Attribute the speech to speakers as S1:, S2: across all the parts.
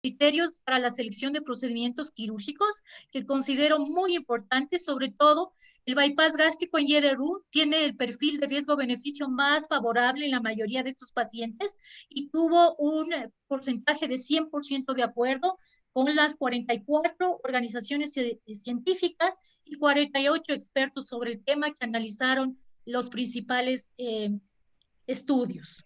S1: criterios para la selección de procedimientos quirúrgicos que considero muy importantes, sobre todo el bypass gástrico en YDRU tiene el perfil de riesgo-beneficio más favorable en la mayoría de estos pacientes y tuvo un porcentaje de 100% de acuerdo con las 44 organizaciones científicas y 48 expertos sobre el tema que analizaron los principales estudios.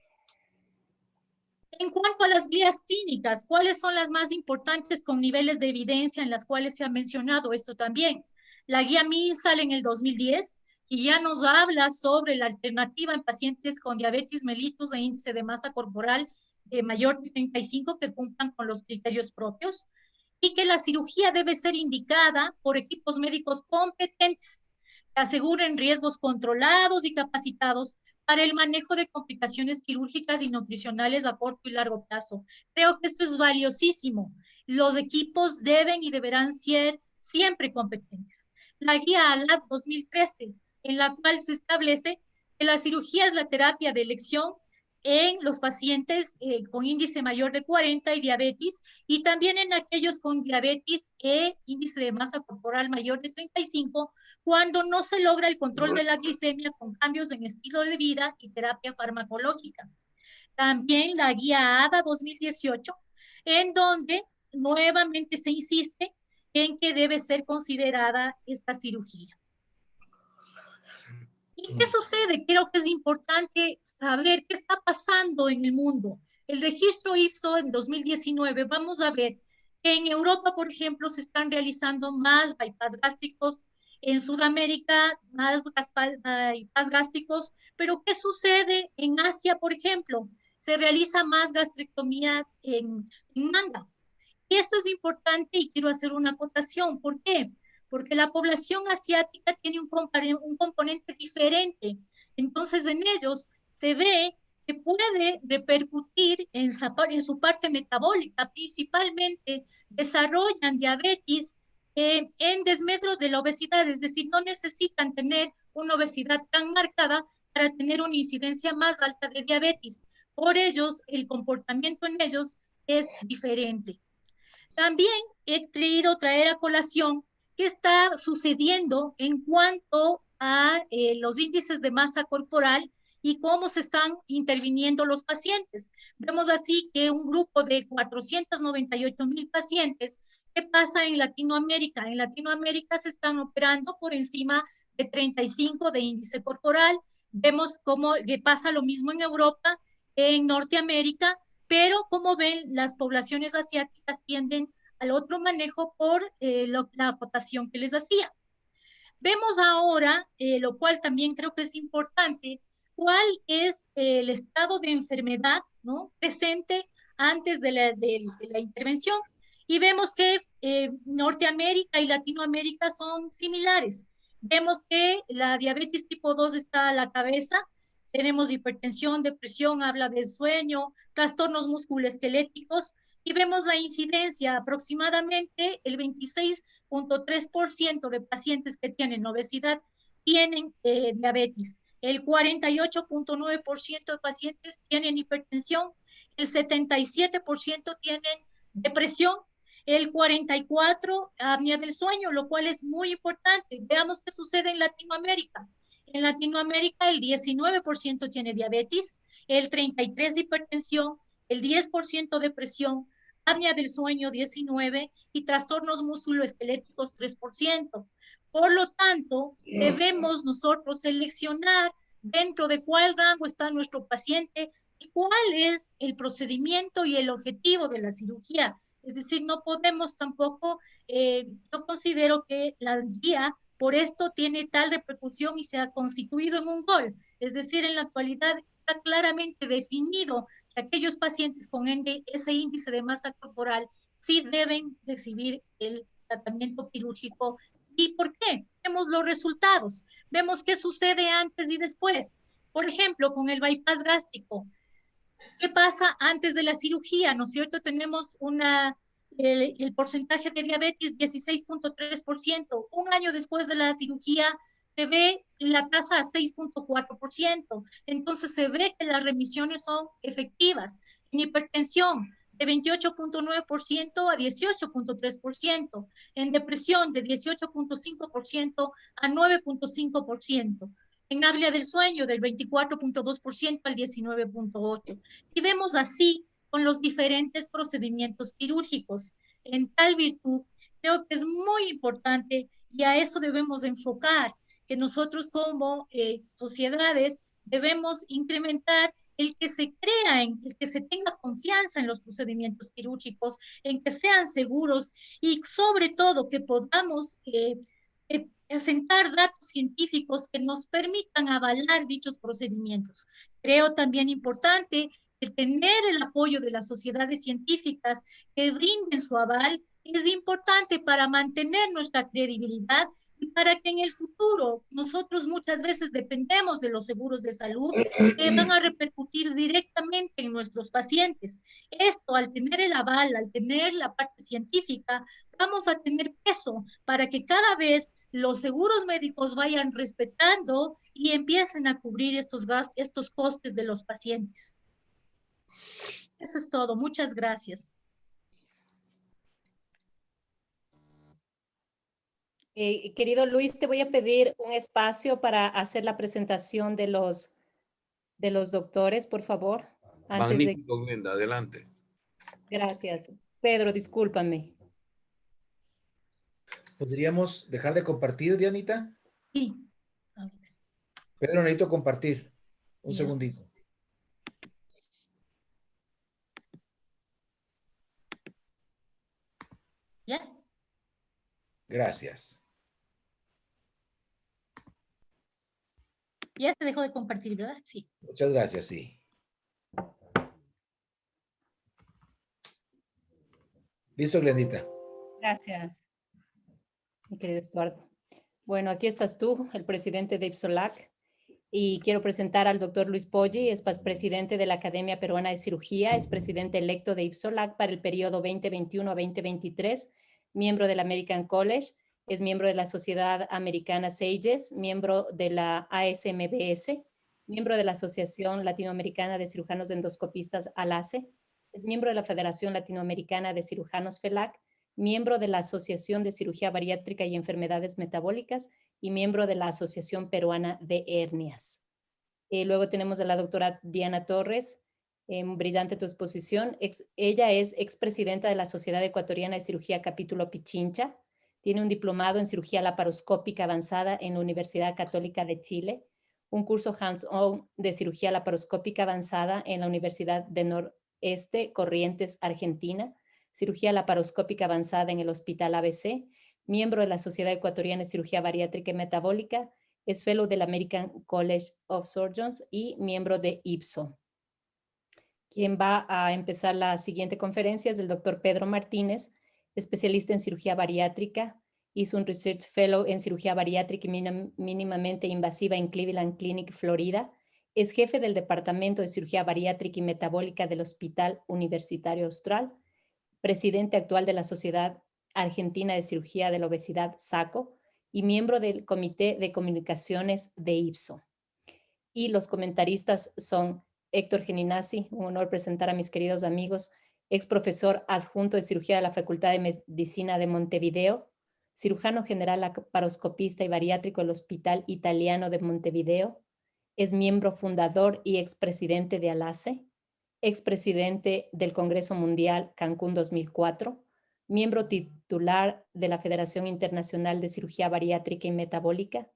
S1: En cuanto a las guías clínicas, ¿cuáles son las más importantes con niveles de evidencia en las cuales se ha mencionado esto también? La guía MinSal en el 2010, que ya nos habla sobre la alternativa en pacientes con diabetes mellitus e índice de masa corporal de mayor de 35 que cumplan con los criterios propios, y que la cirugía debe ser indicada por equipos médicos competentes que aseguren riesgos controlados y capacitados para el manejo de complicaciones quirúrgicas y nutricionales a corto y largo plazo. Creo que esto es valiosísimo. Los equipos deben y deberán ser siempre competentes. La guía ALAT 2013, en la cual se establece que la cirugía es la terapia de elección en los pacientes con índice mayor de 40 y diabetes, y también en aquellos con diabetes e índice de masa corporal mayor de 35, cuando no se logra el control de la glicemia con cambios en estilo de vida y terapia farmacológica. También la guía ADA 2018, en donde nuevamente se insiste en que debe ser considerada esta cirugía. ¿Y qué sucede? Creo que es importante saber qué está pasando en el mundo. El registro IPSO en 2019, vamos a ver que en Europa, por ejemplo, se están realizando más bypass gástricos, en Sudamérica más bypass gástricos, pero ¿qué sucede en Asia, por ejemplo? Se realiza más gastrectomías en manga. Y esto es importante y quiero hacer una acotación. ¿Por qué? Porque la población asiática tiene un componente diferente. Entonces, en ellos se ve que puede repercutir en su parte metabólica, principalmente desarrollan diabetes en desmedro de la obesidad, es decir, no necesitan tener una obesidad tan marcada para tener una incidencia más alta de diabetes. Por ellos, el comportamiento en ellos es diferente. También he querido traer a colación qué está sucediendo en cuanto a los índices de masa corporal y cómo se están interviniendo los pacientes. Vemos así que un grupo de 498,000 pacientes, ¿qué pasa en Latinoamérica? En Latinoamérica se están operando por encima de 35 de índice corporal. Vemos cómo que pasa lo mismo en Europa, en Norteamérica, pero como ven, las poblaciones asiáticas tienden al otro manejo por la acotación que les hacía. Vemos ahora, lo cual también creo que es importante, cuál es el estado de enfermedad, ¿no?, presente antes de la intervención. Y vemos que Norteamérica y Latinoamérica son similares. Vemos que la diabetes tipo 2 está a la cabeza, tenemos hipertensión, depresión, habla del sueño, trastornos musculoesqueléticos, y vemos la incidencia, aproximadamente el 26,3% de pacientes que tienen obesidad tienen diabetes, el 48,9% de pacientes tienen hipertensión, el 77% tienen depresión, el 44% apnea del sueño, lo cual es muy importante. Veamos qué sucede en Latinoamérica. En Latinoamérica el 19% tiene diabetes, el 33% hipertensión, el 10% depresión, apnea del sueño 19% y trastornos musculoesqueléticos 3%. Por lo tanto, debemos nosotros seleccionar dentro de cuál rango está nuestro paciente y cuál es el procedimiento y el objetivo de la cirugía. Es decir, no podemos tampoco, yo considero que la guía por esto tiene tal repercusión y se ha constituido en un gol. Es decir, en la actualidad está claramente definido que aquellos pacientes con ese índice de masa corporal sí deben recibir el tratamiento quirúrgico. ¿Y por qué? Vemos los resultados, vemos qué sucede antes y después. Por ejemplo, con el bypass gástrico, ¿qué pasa antes de la cirugía? ¿No es cierto? Tenemos el porcentaje de diabetes 16,3%. Un año después de la cirugía se ve la tasa a 6,4%. Entonces se ve que las remisiones son efectivas. En hipertensión de 28.9% a 18.3%, en depresión de 18.5% a 9.5%, en apnea del sueño del 24.2% al 19.8%. Y vemos así con los diferentes procedimientos quirúrgicos. En tal virtud, creo que es muy importante y a eso debemos enfocar, que nosotros como sociedades debemos incrementar el que se crea, en el que se tenga confianza en los procedimientos quirúrgicos, en que sean seguros y sobre todo que podamos asentar datos científicos que nos permitan avalar dichos procedimientos. Creo también importante el tener el apoyo de las sociedades científicas que brinden su aval es importante para mantener nuestra credibilidad y para que en el futuro nosotros muchas veces dependemos de los seguros de salud que van a repercutir directamente en nuestros pacientes. Esto, al tener el aval, al tener la parte científica, vamos a tener peso para que cada vez los seguros médicos vayan respetando y empiecen a cubrir estos gastos, estos costes de los pacientes. Eso es todo. Muchas gracias.
S2: Querido Luis, te voy a pedir un espacio para hacer la presentación de los doctores, por favor.
S3: Magnífico, Glenda, adelante.
S2: Gracias. Pedro, discúlpame.
S4: ¿Podríamos dejar de compartir, Dianita?
S1: Sí.
S4: Pedro, necesito compartir. Un segundito.
S1: ¿Ya?
S4: Gracias.
S1: Ya se dejó de compartir, ¿verdad? Sí.
S4: Muchas gracias, sí. Listo, Glendita.
S2: Gracias, mi querido Estuardo. Bueno, aquí estás tú, el presidente de IPSOLAC, y quiero presentar al doctor Luis Poggi, es presidente de la Academia Peruana de Cirugía, es presidente electo de IPSOLAC para el periodo 2021 a 2023, miembro del American College, es miembro de la Sociedad Americana SAGES, miembro de la ASMBS, miembro de la Asociación Latinoamericana de Cirujanos Endoscopistas ALACE, es miembro de la Federación Latinoamericana de Cirujanos FELAC, miembro de la Asociación de Cirugía Bariátrica y Enfermedades Metabólicas y miembro de la Asociación Peruana de Hernias. Luego tenemos a la doctora Diana Torres, brillante tu exposición. Ella es expresidenta de la Sociedad Ecuatoriana de Cirugía Capítulo Pichincha, tiene un diplomado en cirugía laparoscópica avanzada en la Universidad Católica de Chile, un curso hands-on de cirugía laparoscópica avanzada en la Universidad de Noreste Corrientes, Argentina, cirugía laparoscópica avanzada en el Hospital ABC, miembro de la Sociedad Ecuatoriana de Cirugía Bariátrica y Metabólica, es fellow del American College of Surgeons y miembro de IPSO. Quien va a empezar la siguiente conferencia es el doctor Pedro Martínez, especialista en cirugía bariátrica, hizo un Research Fellow en cirugía bariátrica y mínimamente invasiva en Cleveland Clinic, Florida, es jefe del Departamento de Cirugía Bariátrica y Metabólica del Hospital Universitario Austral, presidente actual de la Sociedad Argentina de Cirugía de la Obesidad, SACO, y miembro del Comité de Comunicaciones de IPSO. Y los comentaristas son Héctor Geninazzi, un honor presentar a mis queridos amigos, ex profesor adjunto de cirugía de la Facultad de Medicina de Montevideo, cirujano general laparoscopista y bariátrico del Hospital Italiano de Montevideo, es miembro fundador y expresidente de ALACE, expresidente del Congreso Mundial Cancún 2004, miembro titular de la Federación Internacional de Cirugía Bariátrica y Metabólica,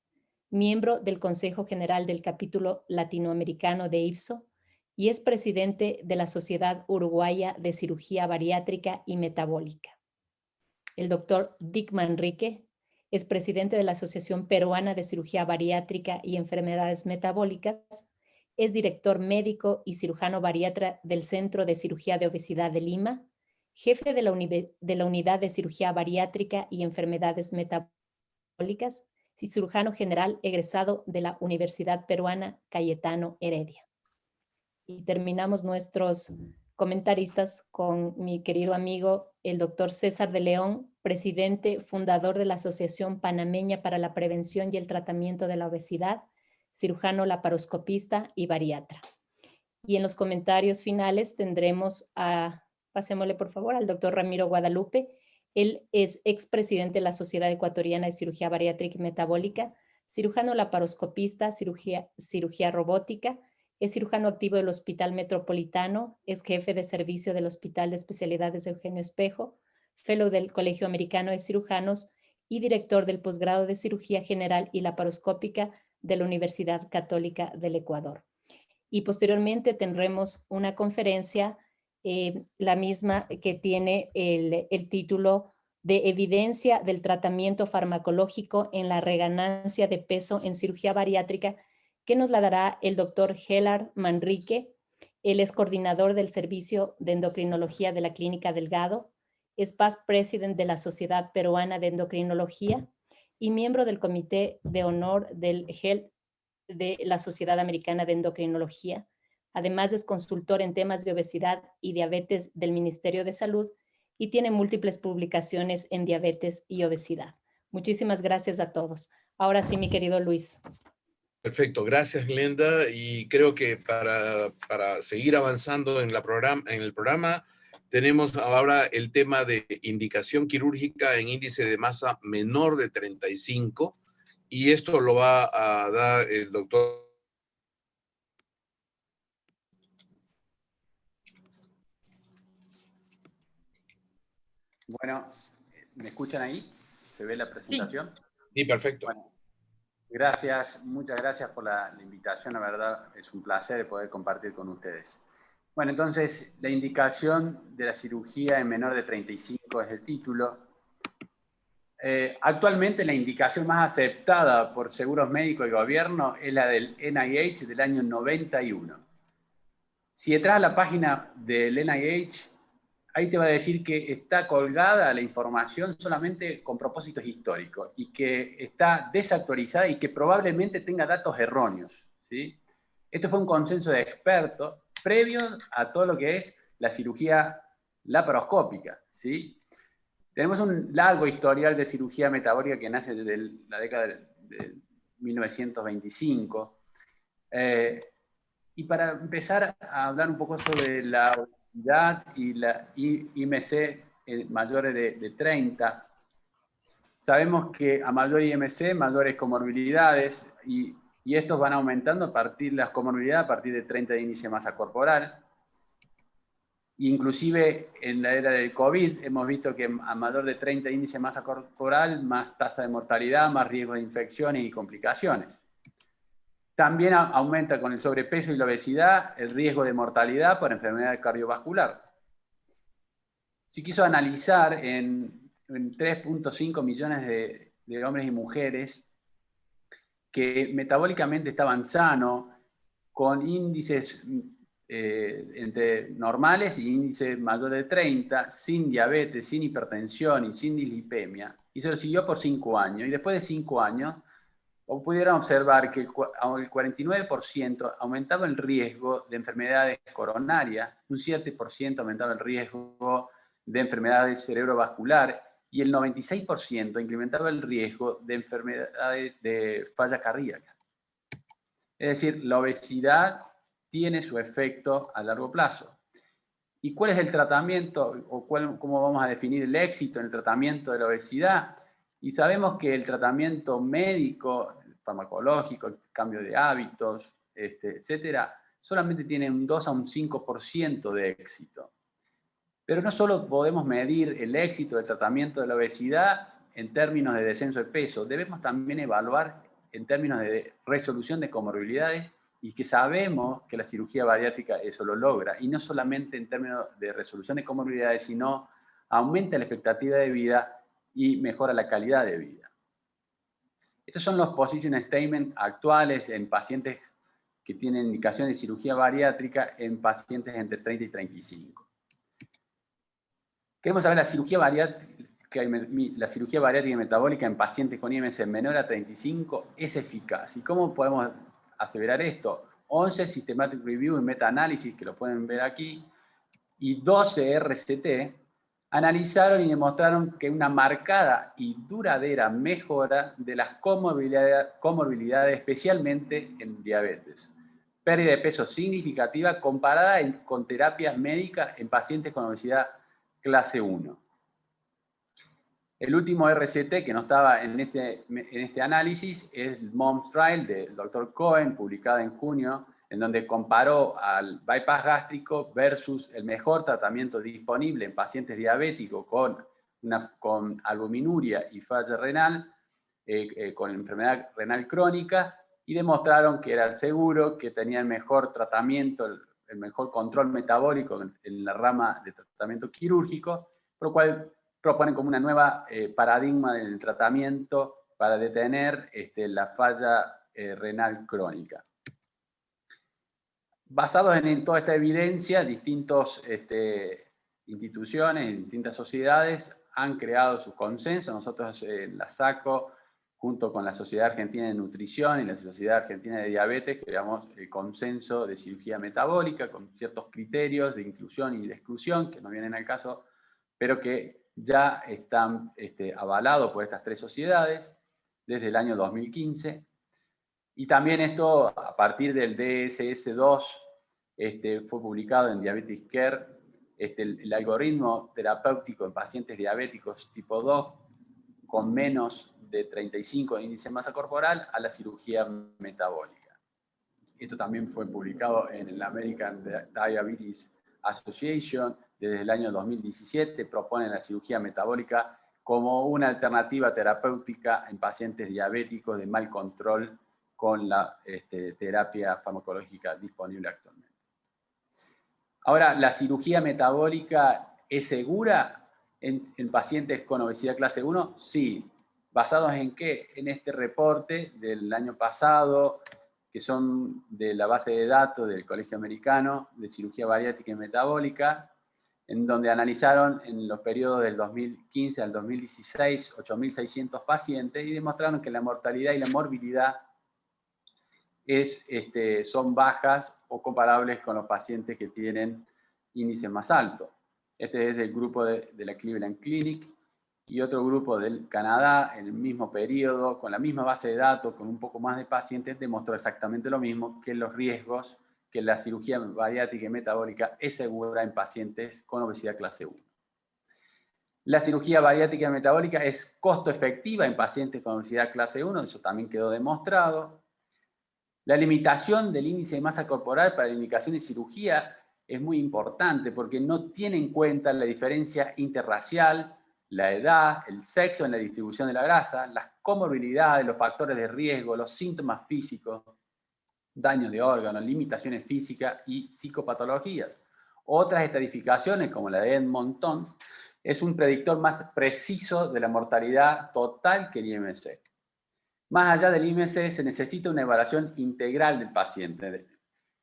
S2: miembro del Consejo General del Capítulo Latinoamericano de IPSO y es presidente de la Sociedad Uruguaya de Cirugía Bariátrica y Metabólica. El doctor Dick Manrique es presidente de la Asociación Peruana de Cirugía Bariátrica y Enfermedades Metabólicas, es director médico y cirujano bariatra del Centro de Cirugía de Obesidad de Lima, jefe de la Unidad de Cirugía Bariátrica y Enfermedades Metabólicas y cirujano general egresado de la Universidad Peruana Cayetano Heredia. Y terminamos nuestros comentaristas con mi querido amigo, el doctor César de León, presidente, fundador de la Asociación Panameña para la Prevención y el Tratamiento de la Obesidad, cirujano laparoscopista y bariatra. Y en los comentarios finales tendremos a Pasémosle, por favor, al doctor Ramiro Guadalupe. Él es expresidente de la Sociedad Ecuatoriana de Cirugía Bariátrica y Metabólica, cirujano laparoscopista, cirugía robótica, es cirujano activo del Hospital Metropolitano, es jefe de servicio del Hospital de Especialidades de Eugenio Espejo, fellow del Colegio Americano de Cirujanos y director del posgrado de Cirugía General y Laparoscópica de la Universidad Católica del Ecuador. Y posteriormente tendremos una conferencia, la misma que tiene el título de Evidencia del tratamiento farmacológico en la reganancia de peso en cirugía bariátrica, que nos la dará el doctor Gerard Manrique. Él es coordinador del Servicio de Endocrinología de la Clínica Delgado, es past president de la Sociedad Peruana de Endocrinología y miembro del Comité de Honor del Health de la Sociedad Americana de Endocrinología. Además, es consultor en temas de obesidad y diabetes del Ministerio de Salud y tiene múltiples publicaciones en diabetes y obesidad. Muchísimas gracias a todos. Ahora sí, mi querido Luis.
S3: Perfecto, gracias Glenda. Y creo que para seguir avanzando en el programa, tenemos ahora el tema de indicación quirúrgica en índice de masa menor de 35. Y esto lo va a dar el doctor.
S5: Bueno, ¿me escuchan ahí? ¿Se ve la presentación?
S3: Sí, perfecto.
S5: Bueno, gracias, muchas gracias por la invitación. La verdad, es un placer poder compartir con ustedes. Bueno, entonces, la indicación de la cirugía en menor de 35 es el título. Actualmente la indicación más aceptada por seguros médicos y gobierno es la del NIH del año 91. Si entras a la página del NIH, ahí te va a decir que está colgada la información solamente con propósitos históricos y que está desactualizada y que probablemente tenga datos erróneos, ¿sí? Esto fue un consenso de expertos previo a todo lo que es la cirugía laparoscópica, ¿sí? Tenemos un largo historial de cirugía metabólica que nace desde la década de 1925. Y para empezar a hablar un poco sobre la obesidad y la IMC mayores de 30, sabemos que a mayor IMC, mayores comorbilidades, y estos van aumentando las comorbilidades a partir de 30 de índice de masa corporal. Inclusive en la era del COVID hemos visto que a mayor de 30 índice de masa corporal, más tasa de mortalidad, más riesgo de infecciones y complicaciones. También aumenta con el sobrepeso y la obesidad el riesgo de mortalidad por enfermedad cardiovascular. Se quiso analizar en 3.5 millones de hombres y mujeres que metabólicamente estaban sanos, con índices entre normales y índices mayores de 30, sin diabetes, sin hipertensión y sin dislipemia. Y se lo siguió por 5 años. Y después de 5 años, pudieron observar que el 49% aumentaba el riesgo de enfermedades coronarias, un 7% aumentaba el riesgo de enfermedades cerebrovascular y el 96% incrementaba el riesgo de enfermedades de falla cardíaca. Es decir, la obesidad tiene su efecto a largo plazo. ¿Y cuál es el tratamiento o cómo vamos a definir el éxito en el tratamiento de la obesidad? Y sabemos que el tratamiento médico, farmacológico, cambio de hábitos, etcétera, solamente tiene un 2 a un 5% de éxito. Pero no solo podemos medir el éxito del tratamiento de la obesidad en términos de descenso de peso, debemos también evaluar en términos de resolución de comorbilidades y que sabemos que la cirugía bariátrica eso lo logra. Y no solamente en términos de resolución de comorbilidades, sino aumenta la expectativa de vida y mejora la calidad de vida. Estos son los position statements actuales en pacientes que tienen indicación de cirugía bariátrica en pacientes entre 30 y 35. Queremos saber la cirugía bariátrica y metabólica en pacientes con IMC menor a 35 es eficaz. ¿Y cómo podemos aseverar esto? 11 Systematic Review y Meta-análisis, que lo pueden ver aquí, y 12 RCT, analizaron y demostraron que una marcada y duradera mejora de las comorbilidades, especialmente en diabetes. pérdida de peso significativa comparada con terapias médicas en pacientes con obesidad clase 1. El último RCT que no estaba en este análisis es el MOMS Trial del Dr. Cohen, publicado en junio, en donde comparó al bypass gástrico versus el mejor tratamiento disponible en pacientes diabéticos con albuminuria y falla renal, con enfermedad renal crónica, y demostraron que era seguro, que tenía el mejor tratamiento, el mejor control metabólico en la rama de tratamiento quirúrgico, por lo cual proponen como una nueva paradigma del tratamiento para detener la falla renal crónica. Basados en toda esta evidencia, distintas instituciones, distintas sociedades han creado sus consensos. Nosotros la SACO, junto con la Sociedad Argentina de Nutrición y la Sociedad Argentina de Diabetes, creamos el consenso de cirugía metabólica con ciertos criterios de inclusión y de exclusión, que no vienen al caso, pero que ya están avalados por estas tres sociedades desde el año 2015. Y también esto, a partir del DSS-2, fue publicado en Diabetes Care, el algoritmo terapéutico en pacientes diabéticos tipo 2 con menos de 35 de índice de masa corporal a la cirugía metabólica. Esto también fue publicado en la American Diabetes Association desde el año 2017. Proponen la cirugía metabólica como una alternativa terapéutica en pacientes diabéticos de mal control con la terapia farmacológica disponible actualmente. Ahora, ¿la cirugía metabólica es segura en pacientes con obesidad clase 1? Sí. ¿Basados en qué? En este reporte del año pasado, que son de la base de datos del Colegio Americano de Cirugía Bariátrica y Metabólica, en donde analizaron en los periodos del 2015 al 2016 8.600 pacientes y demostraron que la mortalidad y la morbilidad son bajas o comparables con los pacientes que tienen índices más altos. Este es del grupo de la Cleveland Clinic y otro grupo del Canadá en el mismo periodo, con la misma base de datos, con un poco más de pacientes, demostró exactamente lo mismo, que los riesgos, que la cirugía bariátrica y metabólica es segura en pacientes con obesidad clase 1. La cirugía bariátrica y metabólica es costo efectiva en pacientes con obesidad clase 1, eso también quedó demostrado. La limitación del índice de masa corporal para la indicación de cirugía es muy importante porque no tiene en cuenta la diferencia interracial, la edad, el sexo en la distribución de la grasa, las comorbilidades, los factores de riesgo, los síntomas físicos, daños de órganos, limitaciones físicas y psicopatologías. Otras estratificaciones, como la de Edmonton, es un predictor más preciso de la mortalidad total que el IMC. Más allá del IMC, se necesita una evaluación integral del paciente.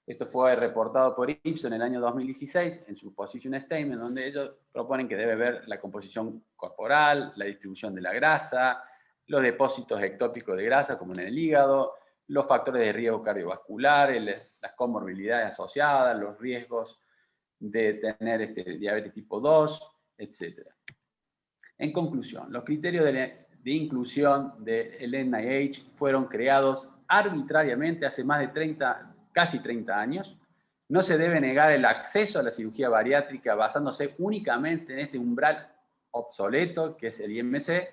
S5: Esto fue reportado por Ipsos en el año 2016 en su Position Statement, donde ellos proponen que debe ver la composición corporal, la distribución de la grasa, los depósitos ectópicos de grasa, como en el hígado, los factores de riesgo cardiovasculares, las comorbilidades asociadas, los riesgos de tener diabetes tipo 2, etc. En conclusión, los criterios de inclusión del NIH fueron creados arbitrariamente hace más de casi 30 años. No se debe negar el acceso a la cirugía bariátrica basándose únicamente en este umbral obsoleto que es el IMC.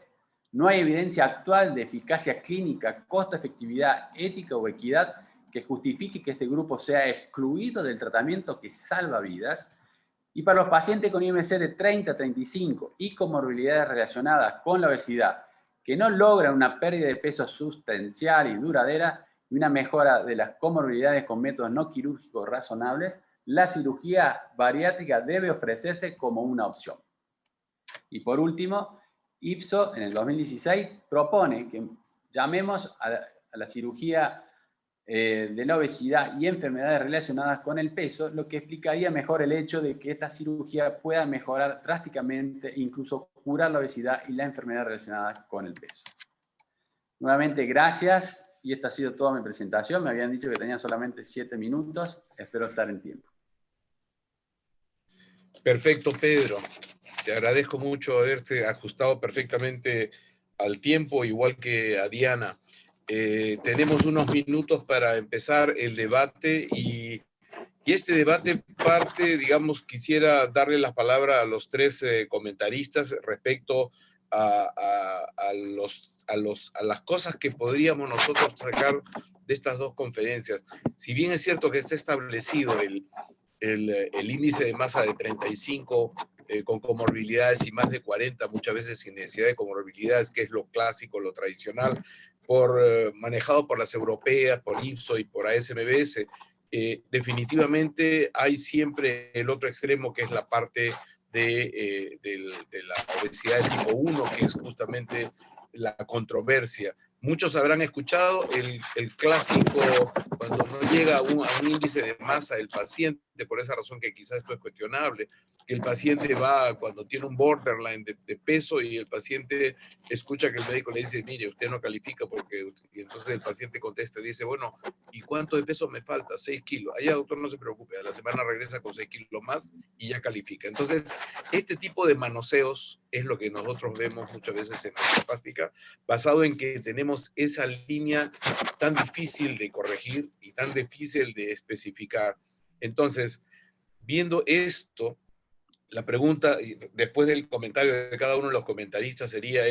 S5: No hay evidencia actual de eficacia clínica, costo-efectividad, ética o equidad que justifique que este grupo sea excluido del tratamiento que salva vidas. Y para los pacientes con IMC de 30 a 35 y comorbilidades relacionadas con la obesidad que no logran una pérdida de peso sustancial y duradera y una mejora de las comorbilidades con métodos no quirúrgicos razonables, la cirugía bariátrica debe ofrecerse como una opción. Y por último, Ipsos en el 2016 propone que llamemos a la cirugía de la obesidad y enfermedades relacionadas con el peso, lo que explicaría mejor el hecho de que esta cirugía pueda mejorar drásticamente, incluso curar la obesidad y la enfermedad relacionada con el peso. Nuevamente, gracias, y esta ha sido toda mi presentación. Me habían dicho que tenía solamente 7 minutos, espero estar en tiempo.
S3: Perfecto, Pedro. Te agradezco mucho haberte ajustado perfectamente al tiempo, igual que a Diana. Tenemos unos minutos para empezar el debate y este debate parte, digamos, quisiera darle la palabra a los tres comentaristas respecto a las cosas que podríamos nosotros sacar de estas dos conferencias. Si bien es cierto que está establecido el índice de masa de 35 con comorbilidades y más de 40, muchas veces sin necesidad de comorbilidades, que es lo clásico, lo tradicional, manejado por las europeas, por IPSO y por ASMBS, definitivamente hay siempre el otro extremo, que es la parte de la obesidad de tipo 1, que es justamente la controversia. Muchos habrán escuchado el clásico, cuando no llega a un índice de masa del paciente, por esa razón que quizás esto es cuestionable, que el paciente va cuando tiene un borderline de peso y el paciente escucha que el médico le dice, mire, usted no califica porque... Y entonces el paciente contesta y dice, bueno, ¿y cuánto de peso me falta? 6 kilos. Allá, doctor, no se preocupe, a la semana regresa con 6 kilos más y ya califica. Entonces, este tipo de manoseos es lo que nosotros vemos muchas veces en nuestra práctica, basado en que tenemos esa línea tan difícil de corregir y tan difícil de especificar. Entonces, viendo esto, la pregunta, después del comentario de cada uno de los comentaristas, sería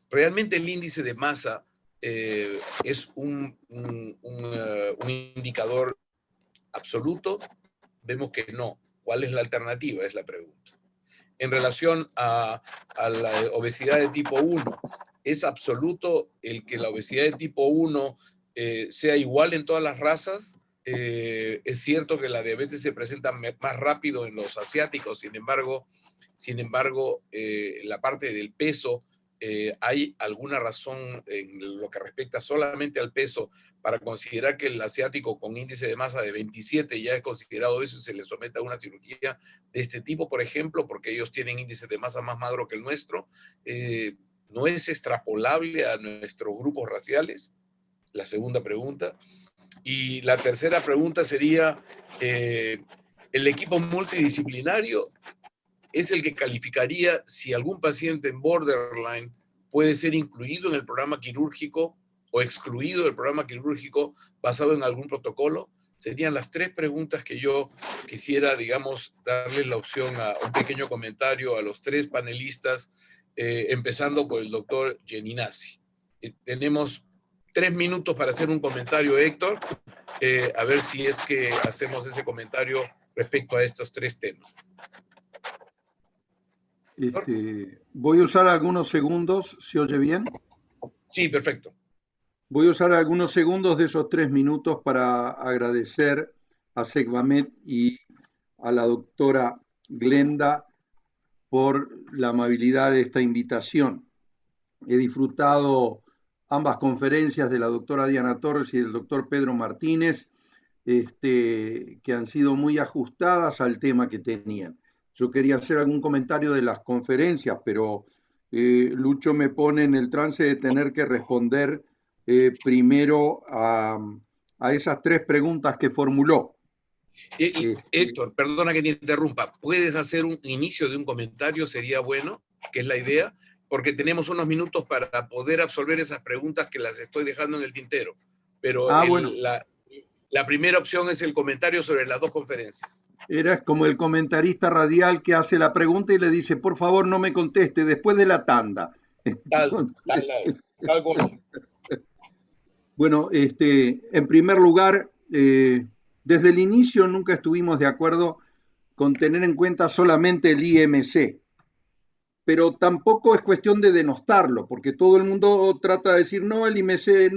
S3: ¿realmente el índice de masa es un indicador absoluto? Vemos que no. ¿Cuál es la alternativa? Es la pregunta. En relación a la obesidad de tipo 1, ¿es absoluto el que la obesidad de tipo 1 sea igual en todas las razas? Es cierto que la diabetes se presenta más rápido en los asiáticos, sin embargo, la parte del peso, ¿hay alguna razón en lo que respecta solamente al peso para considerar que el asiático con índice de masa de 27 ya es considerado eso y se le somete a una cirugía de este tipo, por ejemplo, porque ellos tienen índice de masa más magro que el nuestro? ¿No es extrapolable a nuestros grupos raciales? La segunda pregunta. Y la tercera pregunta sería, ¿el equipo multidisciplinario es el que calificaría si algún paciente en borderline puede ser incluido en el programa quirúrgico o excluido del programa quirúrgico basado en algún protocolo? Serían las tres preguntas que yo quisiera, digamos, darles la opción a un pequeño comentario a los tres panelistas, empezando por el doctor Geninazzi. Tenemos 3 minutos para hacer un comentario, Héctor, a ver si es que hacemos ese comentario respecto a estos tres temas.
S6: Voy a usar algunos segundos, ¿se oye bien?
S3: Sí, perfecto.
S6: Voy a usar algunos segundos de esos 3 minutos para agradecer a Segvamed y a la doctora Glenda por la amabilidad de esta invitación. He disfrutado ambas conferencias de la doctora Diana Torres y del doctor Pedro Martínez, que han sido muy ajustadas al tema que tenían. Yo quería hacer algún comentario de las conferencias, pero Lucho me pone en el trance de tener que responder primero a esas 3 preguntas que formuló.
S3: Héctor, perdona que te interrumpa. ¿Puedes hacer un inicio de un comentario? Sería bueno, que es la idea, porque tenemos unos minutos para poder absolver esas preguntas que las estoy dejando en el tintero. Pero
S6: bueno.
S3: la primera opción es el comentario sobre las dos conferencias.
S6: Era como el comentarista radial que hace la pregunta y le dice, por favor no me conteste después de la tanda.
S3: Tal cual.
S6: Bueno, en primer lugar, desde el inicio nunca estuvimos de acuerdo con tener en cuenta solamente el IMC, pero tampoco es cuestión de denostarlo, porque todo el mundo trata de decir, no, el IMC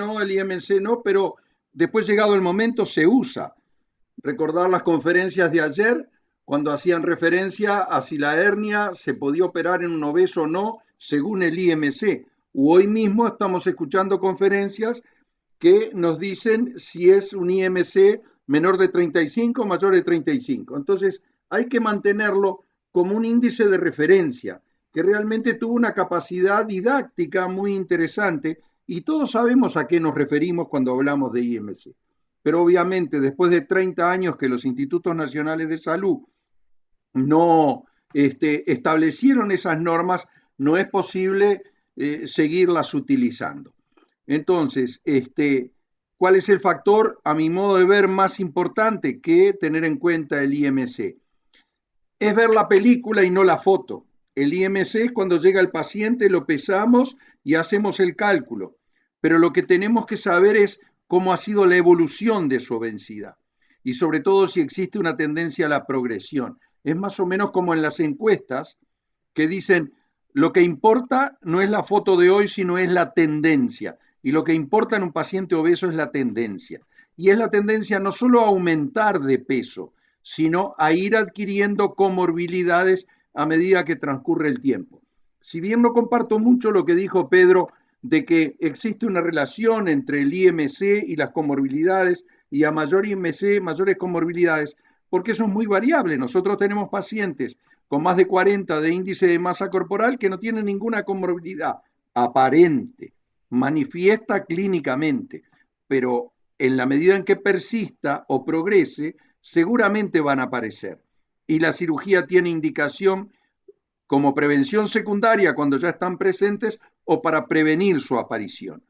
S6: no, pero después llegado el momento se usa. Recordar las conferencias de ayer, cuando hacían referencia a si la hernia se podía operar en un obeso o no, según el IMC. Hoy mismo estamos escuchando conferencias que nos dicen si es un IMC menor de 35 o mayor de 35. Entonces, hay que mantenerlo como un índice de referencia, que realmente tuvo una capacidad didáctica muy interesante, y todos sabemos a qué nos referimos cuando hablamos de IMC. Pero obviamente, después de 30 años que los Institutos Nacionales de Salud no establecieron esas normas, no es posible seguirlas utilizando. Entonces, ¿cuál es el factor, a mi modo de ver, más importante que tener en cuenta el IMC? Es ver la película y no la foto. El IMC es cuando llega el paciente, lo pesamos y hacemos el cálculo. Pero lo que tenemos que saber es cómo ha sido la evolución de su obesidad y sobre todo si existe una tendencia a la progresión. Es más o menos como en las encuestas que dicen, lo que importa no es la foto de hoy, sino es la tendencia. Y lo que importa en un paciente obeso es la tendencia. Y es la tendencia no solo a aumentar de peso, sino a ir adquiriendo comorbilidades a medida que transcurre el tiempo. Si bien no comparto mucho lo que dijo Pedro de que existe una relación entre el IMC y las comorbilidades, y a mayor IMC, mayores comorbilidades, porque eso es muy variable. Nosotros tenemos pacientes con más de 40 de índice de masa corporal que no tienen ninguna comorbilidad aparente, manifiesta clínicamente, pero en la medida en que persista o progrese, seguramente van a aparecer. Y la cirugía tiene indicación como prevención secundaria cuando ya están presentes o para prevenir su aparición.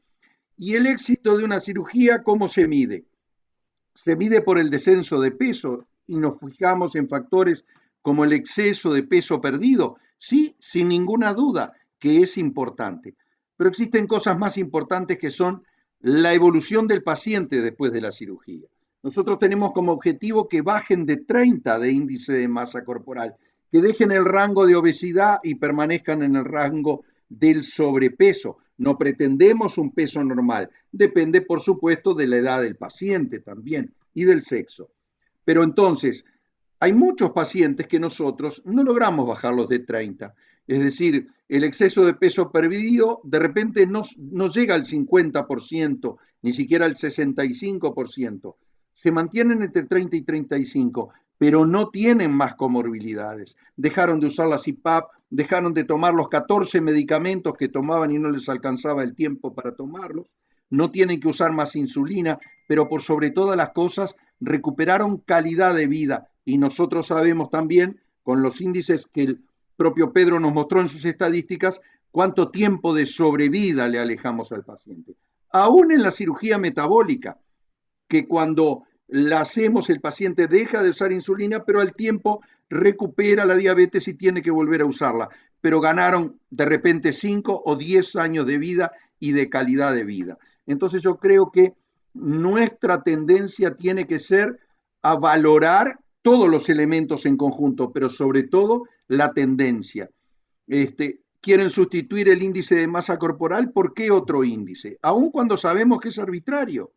S6: Y el éxito de una cirugía, ¿cómo se mide? Se mide por el descenso de peso y nos fijamos en factores como el exceso de peso perdido. Sí, sin ninguna duda que es importante. Pero existen cosas más importantes que son la evolución del paciente después de la cirugía. Nosotros tenemos como objetivo que bajen de 30 de índice de masa corporal, que dejen el rango de obesidad y permanezcan en el rango del sobrepeso. No pretendemos un peso normal, depende por supuesto de la edad del paciente también y del sexo. Pero entonces, hay muchos pacientes que nosotros no logramos bajarlos de 30. Es decir, el exceso de peso perdido de repente no llega al 50%, ni siquiera al 65%. Se mantienen entre 30 y 35, pero no tienen más comorbilidades. Dejaron de usar la CPAP, dejaron de tomar los 14 medicamentos que tomaban y no les alcanzaba el tiempo para tomarlos, no tienen que usar más insulina, pero por sobre todas las cosas recuperaron calidad de vida. Y nosotros sabemos también, con los índices que el propio Pedro nos mostró en sus estadísticas, cuánto tiempo de sobrevida le alejamos al paciente. Aún en la cirugía metabólica, que cuando la hacemos el paciente deja de usar insulina, pero al tiempo recupera la diabetes y tiene que volver a usarla. Pero ganaron de repente 5 o 10 años de vida y de calidad de vida. Entonces yo creo que nuestra tendencia tiene que ser a valorar todos los elementos en conjunto, pero sobre todo la tendencia. Quieren sustituir el índice de masa corporal, ¿por qué otro índice? Aun cuando sabemos que es arbitrario.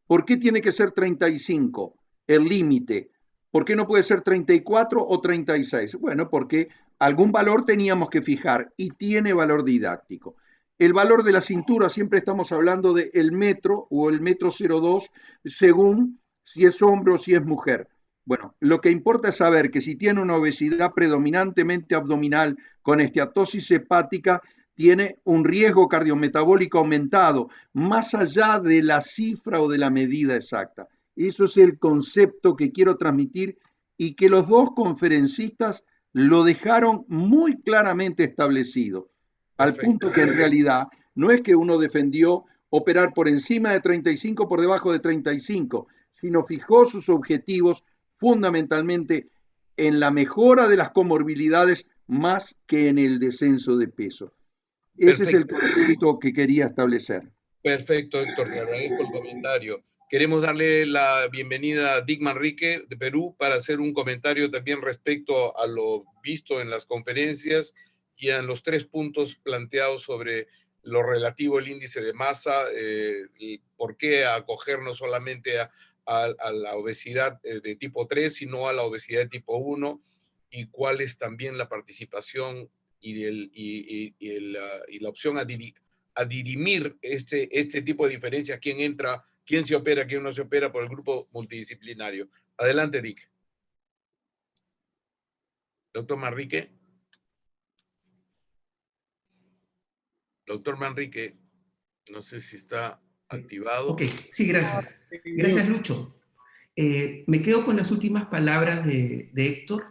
S6: ¿Por qué tiene que ser 35 el límite? ¿Por qué no puede ser 34 o 36? Bueno, porque algún valor teníamos que fijar y tiene valor didáctico. El valor de la cintura, siempre estamos hablando del metro o el metro 02 según si es hombre o si es mujer. Bueno, lo que importa es saber que si tiene una obesidad predominantemente abdominal con esteatosis hepática, tiene un riesgo cardiometabólico aumentado, más allá de la cifra o de la medida exacta. Eso es el concepto que quiero transmitir y que los dos conferencistas lo dejaron muy claramente establecido, al punto que en realidad no es que uno defendió operar por encima de 35, por debajo de 35, sino fijó sus objetivos fundamentalmente en la mejora de las comorbilidades más que en el descenso de peso. Ese es el concepto que quería establecer.
S3: Perfecto, Héctor, te agradezco el comentario. Queremos darle la bienvenida a Dick Manrique de Perú para hacer un comentario también respecto a lo visto en las conferencias y en los 3 puntos planteados sobre lo relativo al índice de masa y por qué acogernos solamente a la obesidad de tipo 3, sino a la obesidad de tipo 1, y cuál es también la participación y la opción a dirimir este tipo de diferencias, quién entra, quién se opera, quién no se opera por el grupo multidisciplinario. Adelante, Dick. Doctor Manrique. Doctor Manrique, no sé si está activado.
S7: Ok, sí, gracias. Gracias, Lucho. Me quedo con las últimas palabras de Héctor.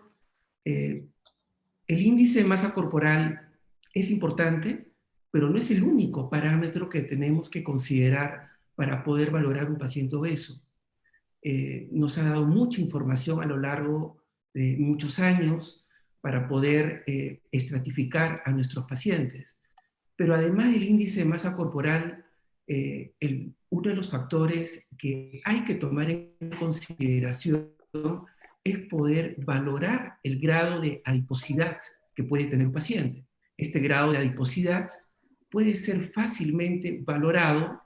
S7: El índice de masa corporal es importante, pero no es el único parámetro que tenemos que considerar para poder valorar un paciente obeso. Nos ha dado mucha información a lo largo de muchos años para poder estratificar a nuestros pacientes. Pero además del índice de masa corporal, uno de los factores que hay que tomar en consideración es poder valorar el grado de adiposidad que puede tener un paciente. Este grado de adiposidad puede ser fácilmente valorado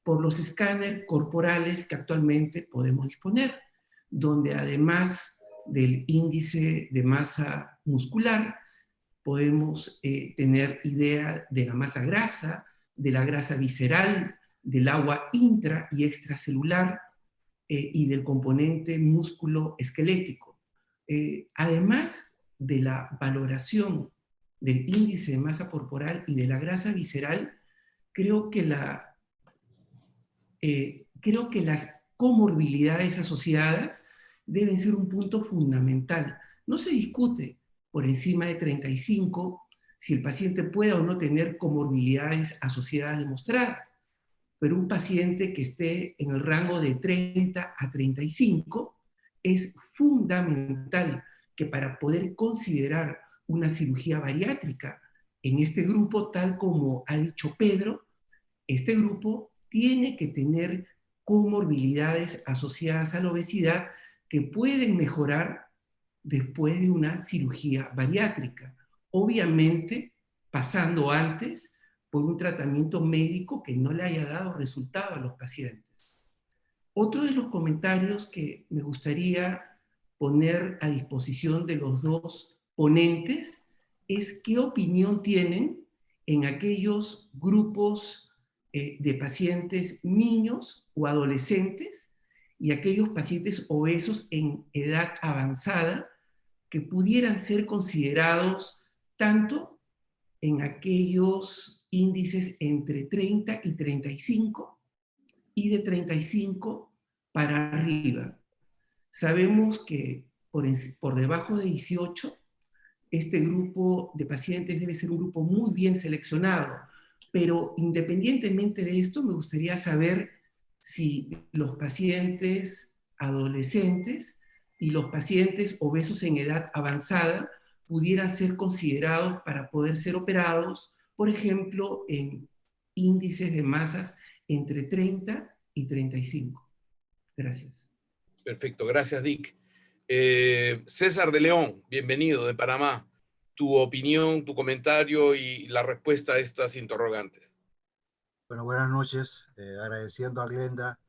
S7: por los escáneres corporales que actualmente podemos disponer, donde además del índice de masa muscular, podemos tener idea de la masa grasa, de la grasa visceral, del agua intra y extracelular y del componente músculo esquelético. Además de la valoración del índice de masa corporal y de la grasa visceral, creo que las comorbilidades asociadas deben ser un punto fundamental. No se discute por encima de 35 si el paciente puede o no tener comorbilidades asociadas demostradas, pero un paciente que esté en el rango de 30 a 35 es fundamental que para poder considerar una cirugía bariátrica en este grupo, tal como ha dicho Pedro, este grupo tiene que tener comorbilidades asociadas a la obesidad que pueden mejorar después de una cirugía bariátrica. Obviamente, pasando antes por un tratamiento médico que no le haya dado resultado a los pacientes. Otro de los comentarios que me gustaría poner a disposición de los dos ponentes es qué opinión tienen en aquellos grupos de pacientes niños o adolescentes y aquellos pacientes obesos en edad avanzada que pudieran ser considerados tanto en aquellos índices entre 30 y 35 y de 35 para arriba. Sabemos que por debajo de 18, este grupo de pacientes debe ser un grupo muy bien seleccionado, pero independientemente de esto, me gustaría saber si los pacientes adolescentes y los pacientes obesos en edad avanzada pudieran ser considerados para poder ser operados, por ejemplo, en índices de masas entre 30 y 35. Gracias.
S3: Perfecto, gracias, Dick. César de León, bienvenido de Panamá. Tu opinión, tu comentario y la respuesta a estas interrogantes.
S8: Bueno, buenas noches. Agradeciendo a Glenda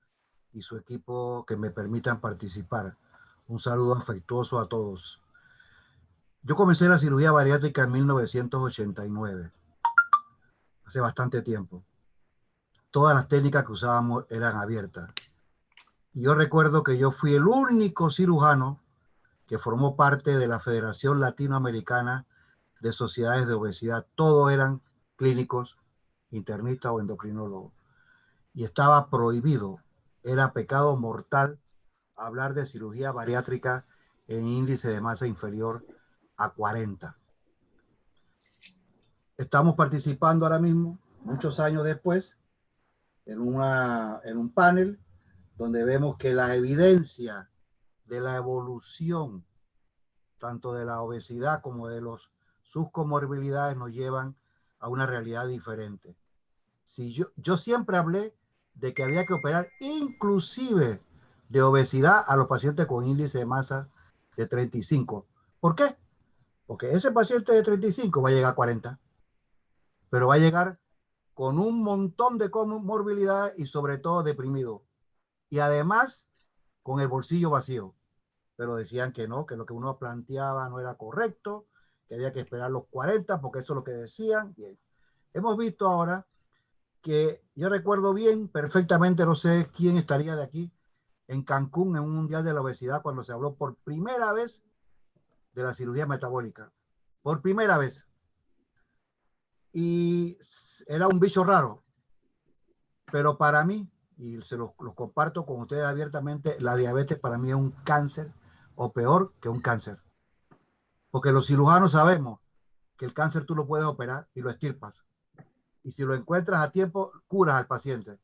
S8: y su equipo que me permitan participar. Un saludo afectuoso a todos. Yo comencé la cirugía bariátrica en 1989, hace bastante tiempo. Todas las técnicas que usábamos eran abiertas. Y yo recuerdo que yo fui el único cirujano que formó parte de la Federación Latinoamericana de Sociedades de Obesidad. Todos eran clínicos, internistas o endocrinólogos. Y estaba prohibido, era pecado mortal hablar de cirugía bariátrica en índice de masa inferior a 40. Estamos participando ahora mismo, muchos años después, en un panel donde vemos que la evidencia de la evolución, tanto de la obesidad como de sus comorbilidades, nos llevan a una realidad diferente. Si yo siempre hablé de que había que operar inclusive de obesidad a los pacientes con índice de masa de 35. ¿Por qué? Porque ese paciente de 35 va a llegar a 40, pero va a llegar con un montón de comorbilidades y sobre todo deprimido. Y además con el bolsillo vacío. Pero decían que no, que lo que uno planteaba no era correcto, que había que esperar los 40, porque eso es lo que decían. Bien. Hemos visto ahora que yo recuerdo bien, perfectamente, no sé quién estaría de aquí, en Cancún, en un mundial de la obesidad, cuando se habló por primera vez de la cirugía metabólica. Por primera vez. Y era un bicho raro. Pero para mí, y se los comparto con ustedes abiertamente, la diabetes para mí es un cáncer, o peor que un cáncer. Porque los cirujanos sabemos que el cáncer tú lo puedes operar y lo extirpas. Y si lo encuentras a tiempo, curas al paciente.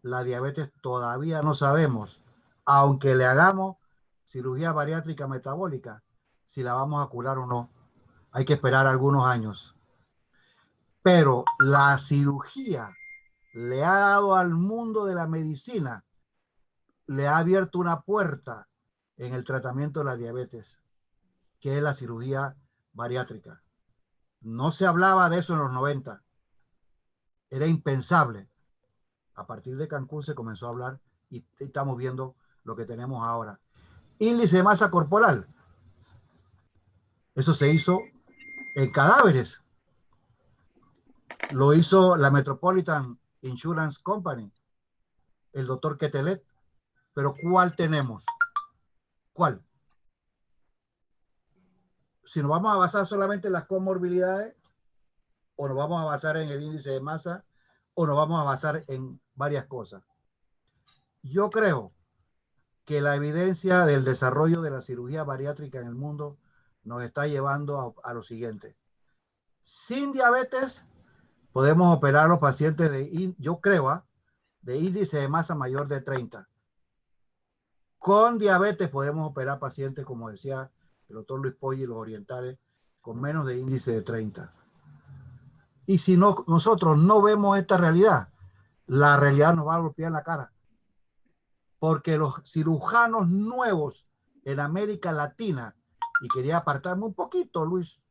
S8: La diabetes todavía no sabemos, aunque le hagamos cirugía bariátrica metabólica, si la vamos a curar o no. Hay que esperar algunos años. Pero la cirugía le ha dado al mundo de la medicina, le ha abierto una puerta en el tratamiento de la diabetes, que es la cirugía bariátrica. No se hablaba de eso en los 90. Era impensable. A partir de Cancún se comenzó a hablar y estamos viendo lo que tenemos ahora. Índice de masa corporal. Eso se hizo en cadáveres. Lo hizo la Metropolitan Insurance Company, el doctor Quetelet. Pero ¿cuál tenemos? ¿Cuál? Si nos vamos a basar solamente en las comorbilidades, o nos vamos a basar en el índice de masa, o nos vamos a basar en varias cosas. Yo creo que la evidencia del desarrollo de la cirugía bariátrica en el mundo nos está llevando a lo siguiente. Sin diabetes podemos operar a los pacientes yo creo, de índice de masa mayor de 30. Con diabetes podemos operar pacientes, como decía el doctor Luis Poggi y los orientales, con menos de índice de 30. Y si nosotros no vemos esta realidad, la realidad nos va a golpear en la cara. Porque los cirujanos nuevos en América Latina, y quería apartarme un poquito, Luis,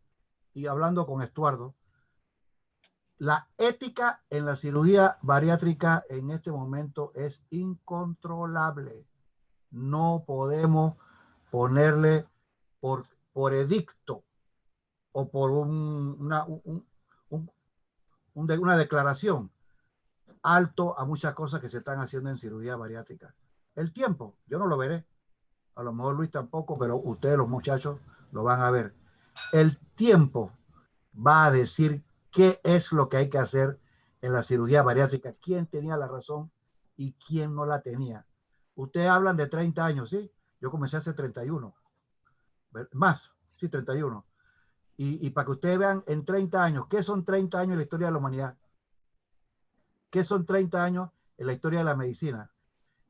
S8: y hablando con Estuardo, la ética en la cirugía bariátrica en este momento es incontrolable. No podemos ponerle por edicto o por una declaración alto a muchas cosas que se están haciendo en cirugía bariátrica. El tiempo, yo no lo veré. A lo mejor Luis tampoco, pero ustedes, los muchachos, lo van a ver. El tiempo va a decir qué es lo que hay que hacer en la cirugía bariátrica, quién tenía la razón y quién no la tenía. Ustedes hablan de 30 años, ¿sí? Yo comencé hace 31. Más, sí, 31. Y para que ustedes vean en 30 años, ¿qué son 30 años en la historia de la humanidad? ¿Qué son 30 años en la historia de la medicina?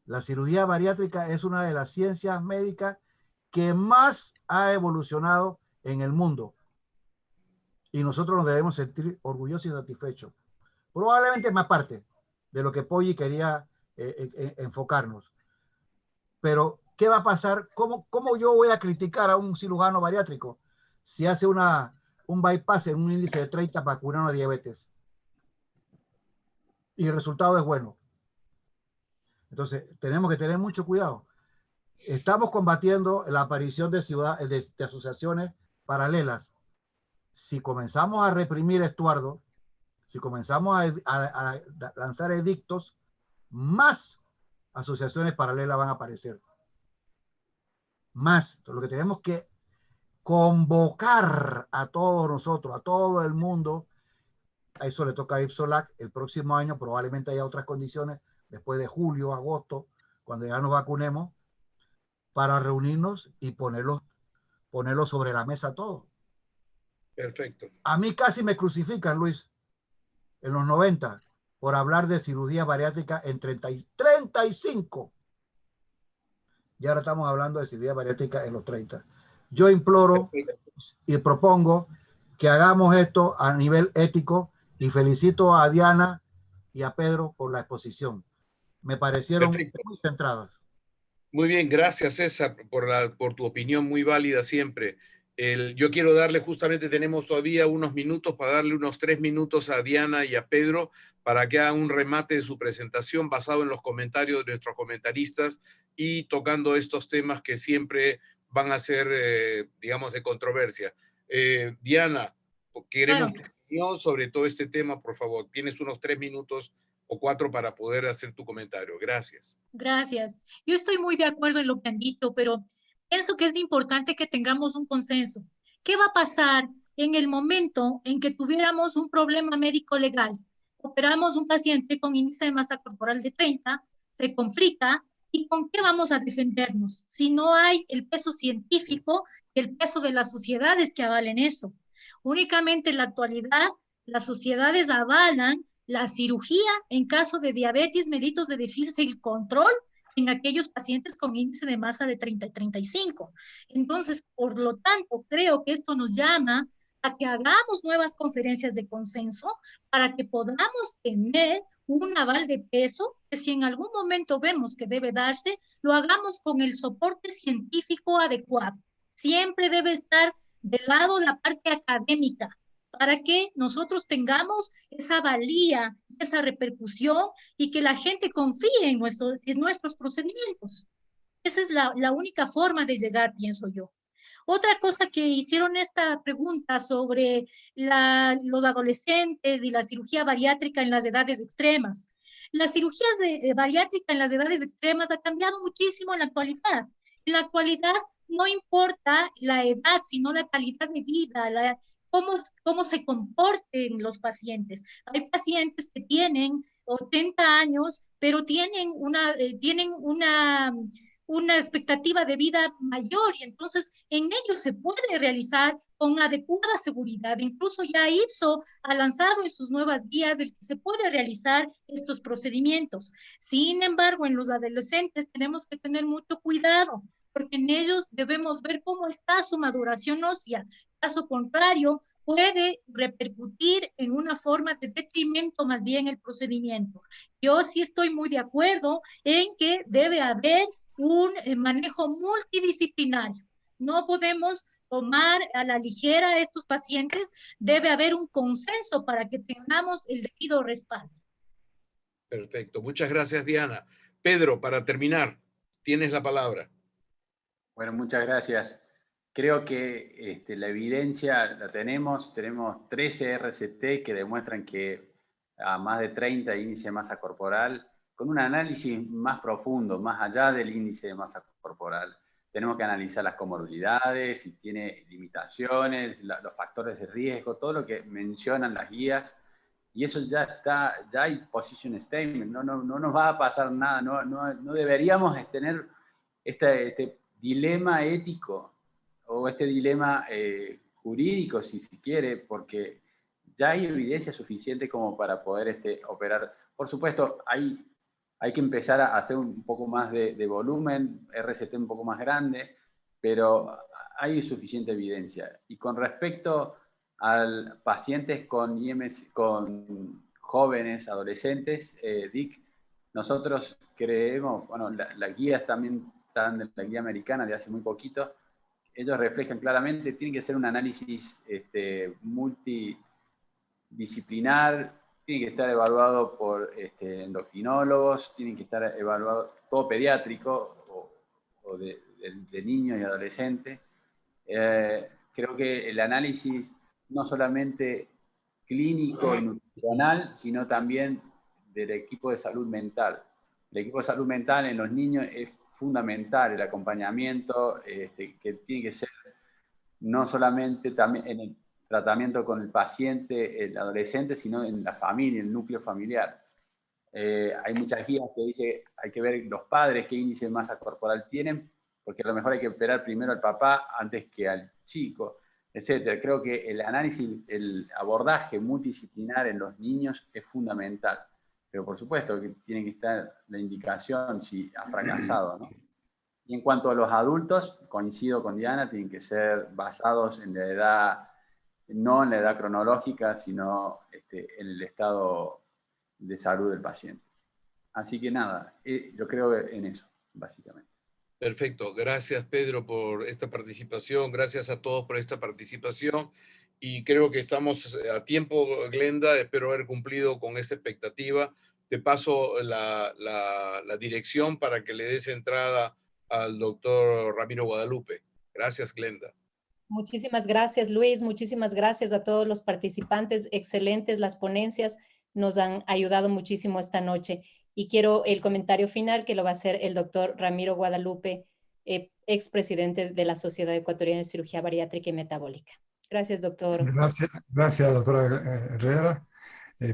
S8: La cirugía bariátrica es una de las ciencias médicas que más ha evolucionado en el mundo. Y nosotros nos debemos sentir orgullosos y satisfechos. Probablemente más parte de lo que Poggi quería enfocarnos. Pero, ¿qué va a pasar? ¿Cómo yo voy a criticar a un cirujano bariátrico si hace un bypass en un índice de 30 para curar una diabetes? Y el resultado es bueno. Entonces, tenemos que tener mucho cuidado. Estamos combatiendo la aparición de asociaciones paralelas. Si comenzamos a reprimir, Estuardo, si comenzamos a lanzar edictos, más asociaciones paralelas van a aparecer. Más. Entonces, lo que tenemos que convocar a todos nosotros, a todo el mundo, a eso le toca a Ipsolac el próximo año, probablemente haya otras condiciones, después de julio, agosto, cuando ya nos vacunemos, para reunirnos y ponerlo sobre la mesa todo.
S3: Perfecto.
S8: A mí casi me crucifican, Luis, en los 90, por hablar de cirugía bariátrica en 35. Y ahora estamos hablando de cirugía bariátrica en los 30. Yo imploro y propongo que hagamos esto a nivel ético y felicito a Diana y a Pedro por la exposición. Me parecieron muy centradas.
S3: Muy bien, gracias César por tu opinión muy válida siempre. Yo quiero darle, justamente tenemos todavía unos minutos para darle unos 3 minutos a Diana y a Pedro para que hagan un remate de su presentación basado en los comentarios de nuestros comentaristas y tocando estos temas que siempre van a ser, digamos, de controversia. Diana, queremos tu opinión sobre todo este tema, por favor. Tienes unos 3 minutos o 4 para poder hacer tu comentario. Gracias.
S1: Gracias. Yo estoy muy de acuerdo en lo que han dicho, pero pienso que es importante que tengamos un consenso. ¿Qué va a pasar en el momento en que tuviéramos un problema médico legal? Operamos un paciente con índice de masa corporal de 30, se complica, ¿y con qué vamos a defendernos? Si no hay el peso científico y el peso de las sociedades que avalen eso. Únicamente en la actualidad Las sociedades avalan la cirugía en caso de diabetes mellitus de difícil control en aquellos pacientes con índice de masa de 30 y 35. Entonces, por lo tanto, creo que esto nos llama a que hagamos nuevas conferencias de consenso para que podamos tener un aval de peso que si en algún momento vemos que debe darse, lo hagamos con el soporte científico adecuado. Siempre debe estar de lado la parte académica para que nosotros tengamos esa valía, esa repercusión y que la gente confíe en nuestros procedimientos. Esa es la única forma de llegar, pienso yo. Otra cosa que hicieron esta pregunta sobre los adolescentes y la cirugía bariátrica en las edades extremas. La cirugía bariátrica en las edades extremas ha cambiado muchísimo en la actualidad. En la actualidad no importa la edad, sino la calidad de vida, cómo se comporten los pacientes. Hay pacientes que tienen 80 años, pero tienen una expectativa de vida mayor y entonces en ellos se puede realizar con adecuada seguridad. Incluso ya IPSO ha lanzado en sus nuevas guías el que se puede realizar estos procedimientos. Sin embargo, en los adolescentes tenemos que tener mucho cuidado porque en ellos debemos ver cómo está su maduración ósea. Caso contrario, puede repercutir en una forma de detrimento más bien el procedimiento. Yo sí estoy muy de acuerdo en que debe haber un manejo multidisciplinario. No podemos tomar a la ligera a estos pacientes, debe haber un consenso para que tengamos el debido respaldo.
S3: Perfecto, muchas gracias, Diana. Pedro, para terminar, tienes la palabra.
S5: Bueno, muchas gracias. Creo que la evidencia la tenemos 13 RCT que demuestran que a más de 30 índice de masa corporal, con un análisis más profundo, más allá del índice de masa corporal, tenemos que analizar las comorbilidades, si tiene limitaciones, los factores de riesgo, todo lo que mencionan las guías, y eso ya hay position statement, no nos va a pasar nada, no deberíamos tener este dilema ético o este dilema jurídico, si se quiere, porque ya hay evidencia suficiente como para poder operar. Por supuesto, hay que empezar a hacer un poco más de volumen, RCT un poco más grande, pero hay suficiente evidencia. Y con respecto a pacientes con IMS, con jóvenes, adolescentes, Dick, nosotros creemos, bueno, las guías también están en la guía americana de hace muy poquito, ellos reflejan claramente, tiene que ser un análisis multidisciplinar, tiene que estar evaluado por endocrinólogos, tiene que estar evaluado todo pediátrico o de niños y adolescentes. Creo que el análisis no solamente clínico y nutricional, sino también del equipo de salud mental. El equipo de salud mental en los niños es fundamental, el acompañamiento que tiene que ser no solamente también en el tratamiento con el paciente, el adolescente, sino en la familia, el núcleo familiar. Hay muchas guías que dicen hay que ver los padres qué índice de masa corporal tienen, porque a lo mejor hay que operar primero al papá antes que al chico, etc. Creo que el análisis, el abordaje multidisciplinar en los niños es fundamental. Pero por supuesto que tiene que estar la indicación si ha fracasado, ¿no? Y en cuanto a los adultos, coincido con Diana, tienen que ser basados en la edad, no en la edad cronológica, sino en el estado de salud del paciente. Así que nada, yo creo en eso, básicamente.
S3: Perfecto, gracias Pedro por esta participación, gracias a todos por esta participación y creo que estamos a tiempo, Glenda, espero haber cumplido con esta expectativa. Te paso la dirección para que le des entrada al doctor Ramiro Guadalupe. Gracias, Glenda.
S2: Muchísimas gracias, Luis. Muchísimas gracias a todos los participantes. Excelentes las ponencias. Nos han ayudado muchísimo esta noche. Y quiero el comentario final que lo va a hacer el doctor Ramiro Guadalupe, expresidente de la Sociedad Ecuatoriana de Cirugía Bariátrica y Metabólica. Gracias, doctor.
S9: Gracias, doctora Herrera.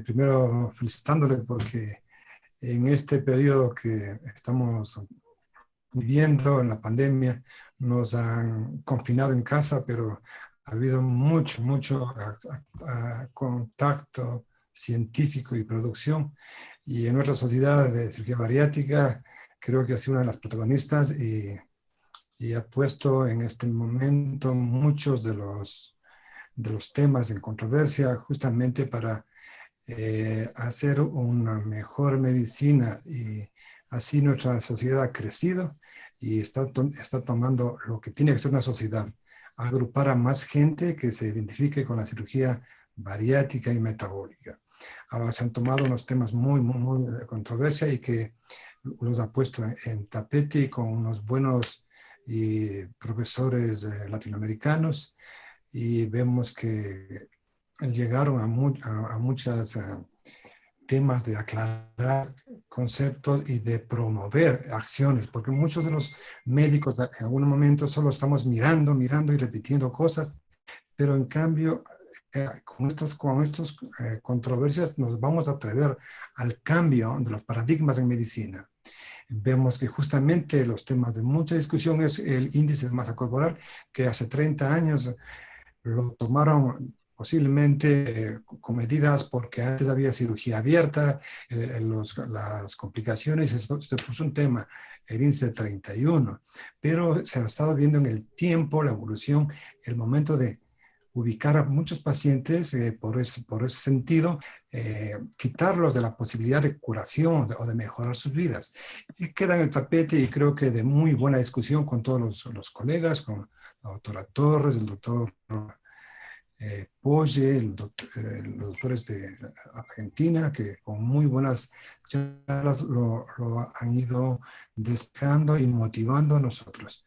S9: Primero, felicitándole porque en este periodo que estamos viviendo en la pandemia, nos han confinado en casa, pero ha habido mucho contacto científico y producción, y en nuestra sociedad de cirugía bariátrica creo que ha sido una de las protagonistas y ha puesto en este momento muchos de los temas en controversia justamente para hacer una mejor medicina, y así nuestra sociedad ha crecido y está tomando lo que tiene que ser una sociedad, agrupar a más gente que se identifique con la cirugía bariátrica y metabólica. Ahora se han tomado unos temas muy de controversia y que los ha puesto en tapete, y con unos buenos profesores latinoamericanos, y vemos que llegaron a muchos temas de aclarar conceptos y de promover acciones, porque muchos de los médicos en algún momento solo estamos mirando y repitiendo cosas, pero en cambio con estas controversias nos vamos a atrever al cambio de los paradigmas en medicina. Vemos que justamente los temas de mucha discusión es el índice de masa corporal, que hace 30 años lo tomaron posiblemente con medidas porque antes había cirugía abierta, las complicaciones, esto puso un tema, el índice 31, pero se ha estado viendo en el tiempo la evolución, el momento de ubicar a muchos pacientes por ese sentido, quitarlos de la posibilidad de curación o de mejorar sus vidas. Y queda en el tapete, y creo que de muy buena discusión con todos los colegas, con la doctora Torres, el doctor Polle, los doctores de Argentina, que con muy buenas charlas lo han ido despejando y motivando a nosotros.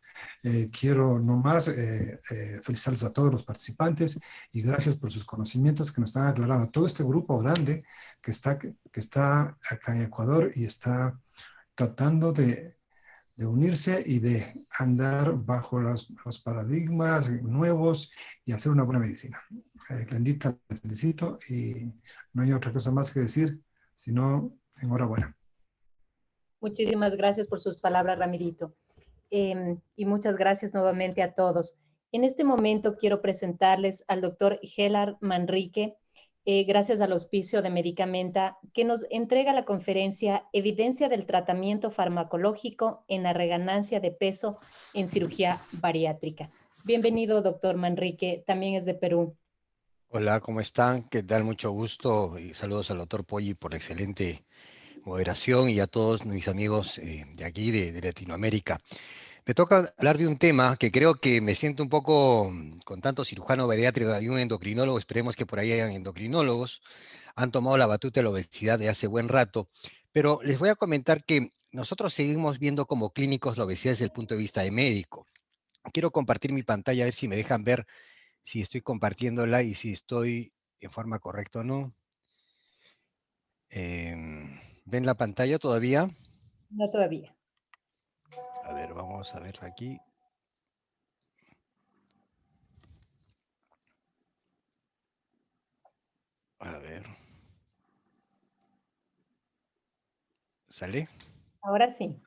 S9: Quiero nomás felicitarles a todos los participantes y gracias por sus conocimientos que nos están aclarando. Todo este grupo grande que está acá en Ecuador y está tratando de unirse y de andar bajo los paradigmas nuevos y hacer una buena medicina. Glendita, te felicito y no hay otra cosa más que decir, sino enhorabuena.
S2: Muchísimas gracias por sus palabras, Ramirito. Y muchas gracias nuevamente a todos. En este momento quiero presentarles al doctor Gerard Manrique, gracias al auspicio de Medicamenta, que nos entrega la conferencia Evidencia del tratamiento farmacológico en la reganancia de peso en cirugía bariátrica. Bienvenido, doctor Manrique, también es de Perú.
S10: Hola, ¿cómo están? ¿Qué tal? Mucho gusto y saludos al doctor Poggi por la excelente moderación y a todos mis amigos de aquí, de Latinoamérica. Me toca hablar de un tema que creo que me siento un poco, con tanto cirujano bariátrico y un endocrinólogo, esperemos que por ahí hayan endocrinólogos, han tomado la batuta de la obesidad de hace buen rato, pero les voy a comentar que nosotros seguimos viendo como clínicos la obesidad desde el punto de vista de médico. Quiero compartir mi pantalla, a ver si me dejan ver si estoy compartiéndola y si estoy en forma correcta o no. ¿Ven la pantalla todavía?
S2: No todavía.
S10: A ver, vamos a ver aquí. A ver. ¿Sale?
S2: Ahora sí.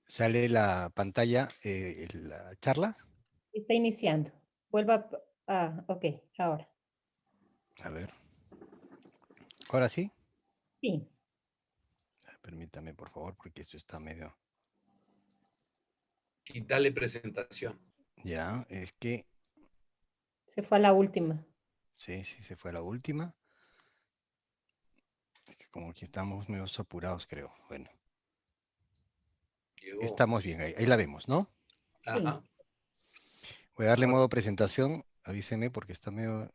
S10: ¿Sale la pantalla, la charla?
S2: Está iniciando. Vuelva ok, ahora.
S10: A ver. ¿Ahora sí?
S2: Sí.
S10: Permítame, por favor, porque esto está medio...
S3: Y dale presentación.
S10: Ya, es que...
S2: Se fue a la última.
S10: Sí, se fue a la última. Es que como que estamos medio apurados, creo. Bueno.
S3: Llegó.
S10: Estamos bien, ahí la vemos, ¿no?
S3: Ajá.
S10: Voy a darle modo presentación. Avíseme porque está medio...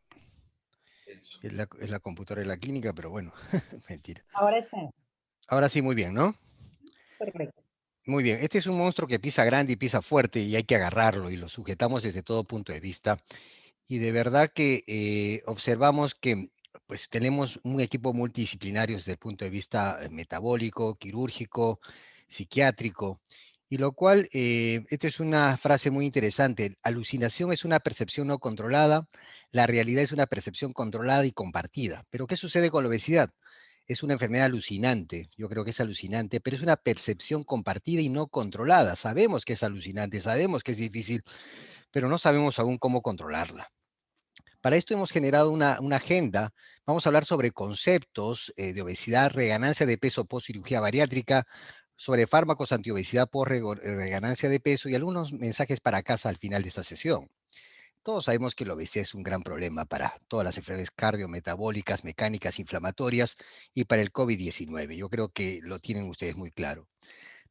S3: Eso.
S10: Es la computadora de la clínica, pero bueno, mentira.
S2: Ahora está.
S10: Ahora sí, muy bien, ¿no?
S2: Perfecto.
S10: Muy bien, este es un monstruo que pisa grande y pisa fuerte y hay que agarrarlo y lo sujetamos desde todo punto de vista. Y de verdad que observamos que pues tenemos un equipo multidisciplinario desde el punto de vista metabólico, quirúrgico, psiquiátrico, y lo cual, esta es una frase muy interesante, alucinación es una percepción no controlada, la realidad es una percepción controlada y compartida. Pero ¿qué sucede con la obesidad? Es una enfermedad alucinante, yo creo que es alucinante, pero es una percepción compartida y no controlada. Sabemos que es alucinante, sabemos que es difícil, pero no sabemos aún cómo controlarla. Para esto hemos generado una agenda. Vamos a hablar sobre conceptos de obesidad, reganancia de peso post cirugía bariátrica, sobre fármacos antiobesidad por reganancia de peso y algunos mensajes para casa al final de esta sesión. Todos sabemos que la obesidad es un gran problema para todas las enfermedades cardiometabólicas, mecánicas, inflamatorias y para el COVID-19. Yo creo que lo tienen ustedes muy claro.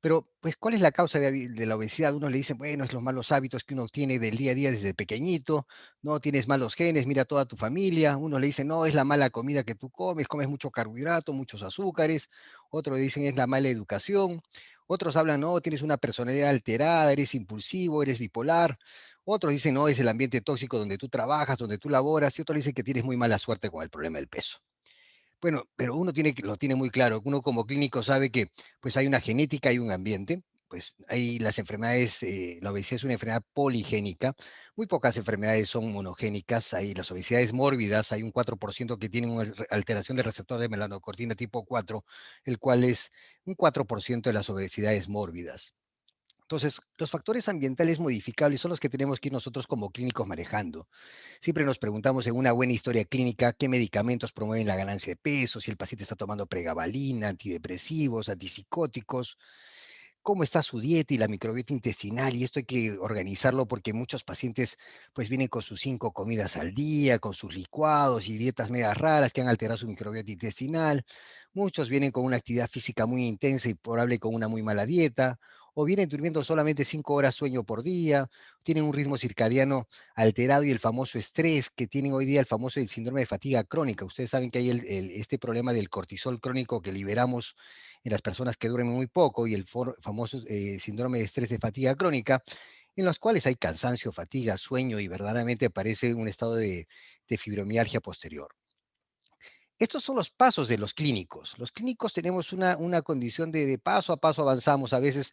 S10: Pero, pues, ¿cuál es la causa de la obesidad? Unos le dicen, bueno, es los malos hábitos que uno tiene del día a día desde pequeñito, no tienes malos genes, mira toda tu familia. Unos le dicen, no, es la mala comida que tú comes, comes mucho carbohidrato, muchos azúcares. Otros dicen, es la mala educación. Otros hablan, no, tienes una personalidad alterada, eres impulsivo, eres bipolar. Otros dicen, no, es el ambiente tóxico donde tú trabajas, donde tú laboras. Y otros dicen que tienes muy mala suerte con el problema del peso. Bueno, pero uno lo tiene muy claro. Uno como clínico sabe que pues hay una genética y un ambiente. Pues hay las enfermedades, la obesidad es una enfermedad poligénica. Muy pocas enfermedades son monogénicas. Hay las obesidades mórbidas, hay un 4% que tienen una alteración del receptor de melanocortina tipo 4, el cual es un 4% de las obesidades mórbidas. Entonces, los factores ambientales modificables son los que tenemos que ir nosotros como clínicos manejando. Siempre nos preguntamos en una buena historia clínica qué medicamentos promueven la ganancia de peso, si el paciente está tomando pregabalina, antidepresivos, antipsicóticos, cómo está su dieta y la microbiota intestinal, y esto hay que organizarlo porque muchos pacientes pues vienen con sus 5 comidas al día, con sus licuados y dietas medias raras que han alterado su microbiota intestinal. Muchos vienen con una actividad física muy intensa y probable con una muy mala dieta, o vienen durmiendo solamente 5 horas sueño por día, tienen un ritmo circadiano alterado y el famoso estrés que tienen hoy día, el famoso el síndrome de fatiga crónica. Ustedes saben que hay este problema del cortisol crónico que liberamos en las personas que duermen muy poco y el famoso síndrome de estrés de fatiga crónica, en los cuales hay cansancio, fatiga, sueño y verdaderamente aparece un estado de fibromialgia posterior. Estos son los pasos de los clínicos. Los clínicos tenemos una condición de paso a paso avanzamos. A veces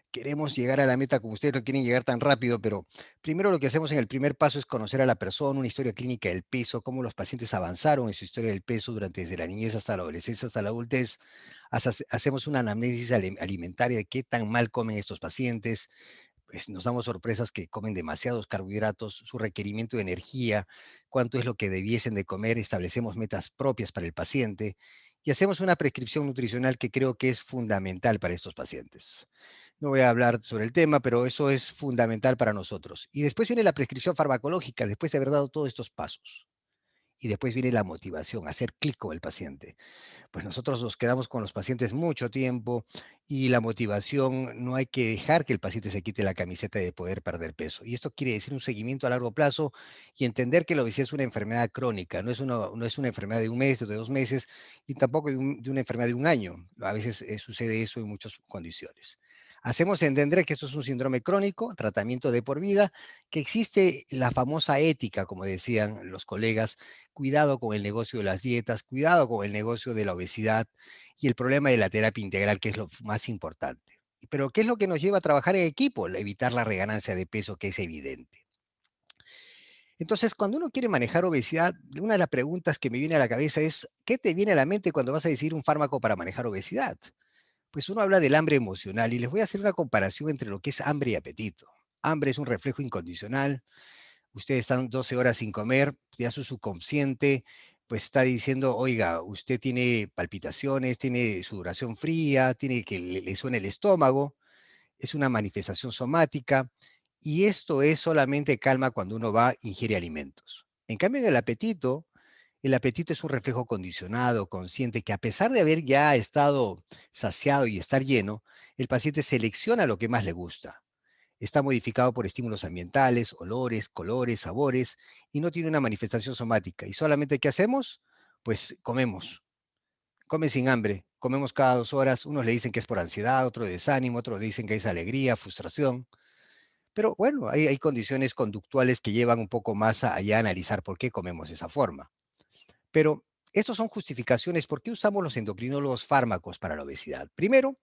S10: queremos llegar a la meta como ustedes no quieren llegar tan rápido, pero primero lo que hacemos en el primer paso es conocer a la persona, una historia clínica del peso, cómo los pacientes avanzaron en su historia del peso durante desde la niñez hasta la adolescencia, hasta la adultez. Hacemos una anamnesis alimentaria de qué tan mal comen estos pacientes. Pues nos damos sorpresas que comen demasiados carbohidratos, su requerimiento de energía, cuánto es lo que debiesen de comer, establecemos metas propias para el paciente y hacemos una prescripción nutricional que creo que es fundamental para estos pacientes. No voy a hablar sobre el tema, pero eso es fundamental para nosotros. Y después viene la prescripción farmacológica, después de haber dado todos estos pasos. Y después viene la motivación, hacer clic con el paciente. Pues nosotros nos quedamos con los pacientes mucho tiempo y la motivación, no hay que dejar que el paciente se quite la camiseta de poder perder peso. Y esto quiere decir un seguimiento a largo plazo y entender que la obesidad es una enfermedad crónica, no es una enfermedad de un mes, de 2 meses y tampoco de una enfermedad de un año. A veces sucede eso en muchas condiciones. Hacemos entender que esto es un síndrome crónico, tratamiento de por vida, que existe la famosa ética, como decían los colegas, cuidado con el negocio de las dietas, cuidado con el negocio de la obesidad y el problema de la terapia integral, que es lo más importante. Pero, ¿qué es lo que nos lleva a trabajar en equipo? Evitar la reganancia de peso, que es evidente. Entonces, cuando uno quiere manejar obesidad, una de las preguntas que me viene a la cabeza es, ¿qué te viene a la mente cuando vas a decidir un fármaco para manejar obesidad? Pues uno habla del hambre emocional y les voy a hacer una comparación entre lo que es hambre y apetito. Hambre es un reflejo incondicional. Ustedes están 12 horas sin comer, ya su subconsciente pues está diciendo, oiga, usted tiene palpitaciones, tiene sudoración fría, tiene que le suena el estómago, es una manifestación somática y esto es solamente calma cuando uno va ingiere alimentos. En cambio, el apetito es un reflejo condicionado, consciente, que a pesar de haber ya estado saciado y estar lleno, el paciente selecciona lo que más le gusta. Está modificado por estímulos ambientales, olores, colores, sabores, y no tiene una manifestación somática. ¿Y solamente qué hacemos? Pues comemos. Come sin hambre. Comemos cada 2 horas. Unos le dicen que es por ansiedad, otros desánimo, otros dicen que es alegría, frustración. Pero bueno, hay condiciones conductuales que llevan un poco más allá a analizar por qué comemos de esa forma. Pero estos son justificaciones. ¿Por qué usamos los endocrinólogos fármacos para la obesidad? Primero,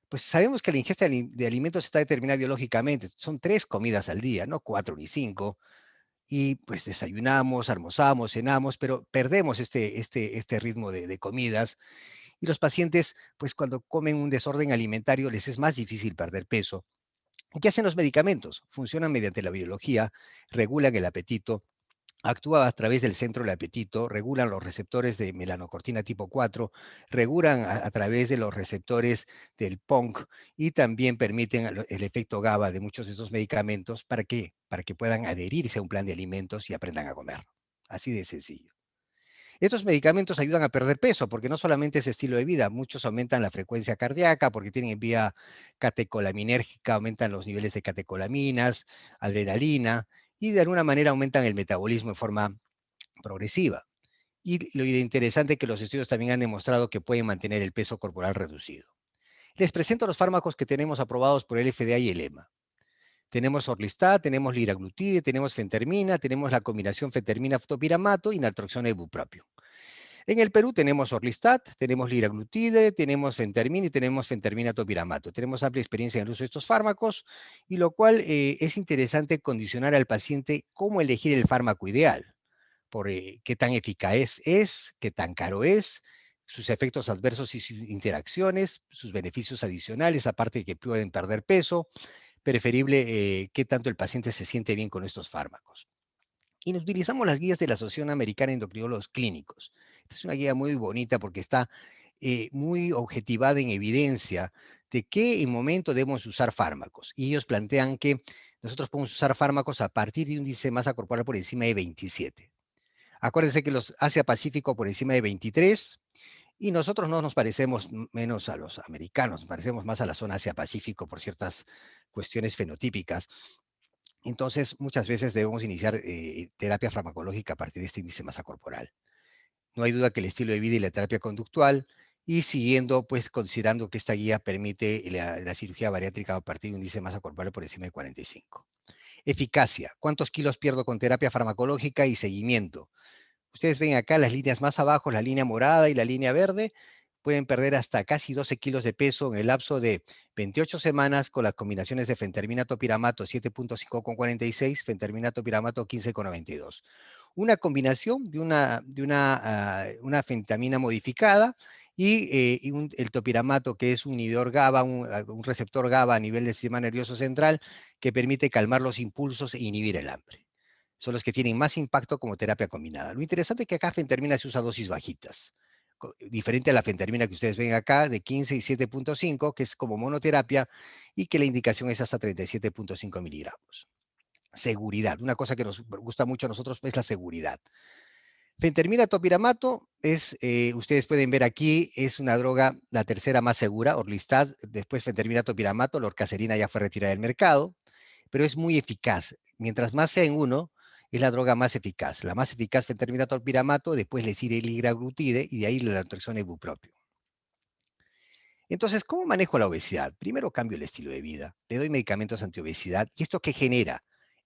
S10: pues sabemos que la ingesta de alimentos está determinada biológicamente. Son 3 comidas al día, no 4 ni 5. Y pues desayunamos, almorzamos, cenamos, pero perdemos este ritmo de comidas. Y los pacientes, pues cuando comen un desorden alimentario, les es más difícil perder peso. ¿Y qué hacen los medicamentos? Funcionan mediante la biología, regulan el apetito, actúa a través del centro del apetito, regulan los receptores de melanocortina tipo 4, regulan a través de los receptores del PONC y también permiten el efecto GABA de muchos de estos medicamentos. ¿Para qué? Para que puedan adherirse a un plan de alimentos y aprendan a comer. Así de sencillo. Estos medicamentos ayudan a perder peso porque no solamente es estilo de vida, muchos aumentan la frecuencia cardíaca porque tienen vía catecolaminérgica, aumentan los niveles de catecolaminas, adrenalina y de alguna manera aumentan el metabolismo en forma progresiva. Y lo interesante es que los estudios también han demostrado que pueden mantener el peso corporal reducido. Les presento los fármacos que tenemos aprobados por el FDA y el EMA. Tenemos Orlistat, tenemos liraglutide, tenemos fentermina, tenemos la combinación fentermina-topiramato y naltrexona ibupropio. En el Perú tenemos Orlistat, tenemos liraglutide, tenemos fentermina y tenemos fentermina-topiramato. Tenemos amplia experiencia en el uso de estos fármacos, y lo cual es interesante condicionar al paciente cómo elegir el fármaco ideal, por qué tan eficaz es, qué tan caro es, sus efectos adversos y sus interacciones, sus beneficios adicionales, aparte de que pueden perder peso, preferible qué tanto el paciente se siente bien con estos fármacos. Y utilizamos las guías de la Asociación Americana de Endocrinólogos Clínicos. Esta es una guía muy bonita porque está muy objetivada en evidencia de qué momento debemos usar fármacos. Y ellos plantean que nosotros podemos usar fármacos a partir de un índice de masa corporal por encima de 27. Acuérdense que los Asia-Pacífico por encima de 23, y nosotros no nos parecemos menos a los americanos, nos parecemos más a la zona Asia-Pacífico por ciertas cuestiones fenotípicas. Entonces, muchas veces debemos iniciar terapia farmacológica a partir de este índice de masa corporal. No hay duda que el estilo de vida y la terapia conductual, y siguiendo, pues, considerando que esta guía permite la cirugía bariátrica a partir de un índice de masa corporal por encima de 45. Eficacia. ¿Cuántos kilos pierdo con terapia farmacológica y seguimiento? Ustedes ven acá las líneas más abajo, la línea morada y la línea verde. Pueden perder hasta casi 12 kilos de peso en el lapso de 28 semanas con las combinaciones de fentermina-topiramato 7.5 con 46, fentermina-topiramato 15 con 92. Una combinación de una fentamina modificada y el topiramato, que es un inhibidor GABA, un receptor GABA a nivel del sistema nervioso central que permite calmar los impulsos e inhibir el hambre. Son los que tienen más impacto como terapia combinada. Lo interesante es que acá fentermina se usa dosis bajitas, diferente a la fentermina que ustedes ven acá de 15 y 7.5, que es como monoterapia, y que la indicación es hasta 37.5 miligramos. Seguridad. Una cosa que nos gusta mucho a nosotros es la seguridad. Fentermina topiramato es, ustedes pueden ver aquí, es una droga, la tercera más segura, Orlistat, después fentermina topiramato, la orcaserina ya fue retirada del mercado, pero es muy eficaz. Mientras más sea en uno, es la droga más eficaz. La más eficaz fentermina topiramato, después le sigue el liraglutide y de ahí la naltrexona ibupropio. Entonces, ¿cómo manejo la obesidad? Primero cambio el estilo de vida, le doy medicamentos antiobesidad, y esto ¿qué genera?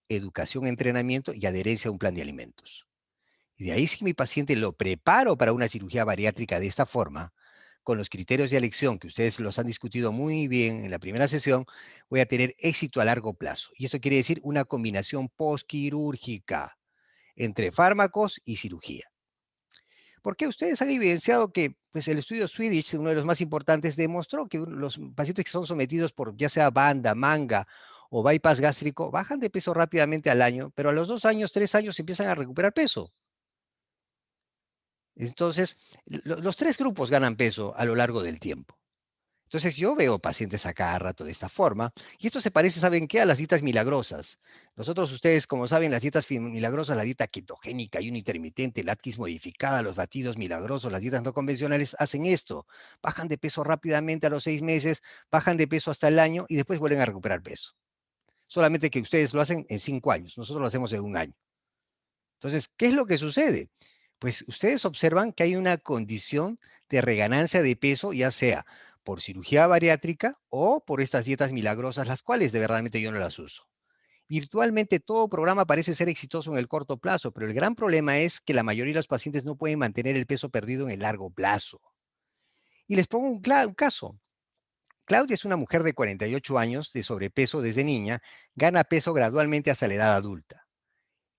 S10: Educación, entrenamiento y adherencia a un plan de alimentos. Y de ahí, si mi paciente lo preparo para una cirugía bariátrica de esta forma, con los criterios de elección que ustedes los han discutido muy bien en la primera sesión, voy a tener éxito a largo plazo. Y eso quiere decir una combinación postquirúrgica entre fármacos y cirugía. Porque ustedes han evidenciado que pues, el estudio Swedish, uno de los más importantes, demostró que los pacientes que son sometidos por ya sea banda, manga o bypass gástrico, bajan de peso rápidamente al año, pero a los 2 años, 3 años empiezan a recuperar peso. Entonces, los 3 grupos ganan peso a lo largo del tiempo. Entonces, yo veo pacientes a cada rato de esta forma, y esto se parece, ¿saben qué? A las dietas milagrosas. Nosotros, ustedes, como saben, las dietas milagrosas, la dieta ketogénica y un intermitente, la Atkins modificada, los batidos milagrosos, las dietas no convencionales, hacen esto. Bajan de peso rápidamente a los 6 meses, bajan de peso hasta el año y después vuelven a recuperar peso. Solamente que ustedes lo hacen en 5 años, nosotros lo hacemos en 1 año. Entonces, ¿qué es lo que sucede? Pues ustedes observan que hay una condición de reganancia de peso, ya sea por cirugía bariátrica o por estas dietas milagrosas, las cuales de verdaderamente yo no las uso. Virtualmente todo programa parece ser exitoso en el corto plazo, pero el gran problema es que la mayoría de los pacientes no pueden mantener el peso perdido en el largo plazo. Y les pongo un caso. Claudia es una mujer de 48 años de sobrepeso desde niña, gana peso gradualmente hasta la edad adulta.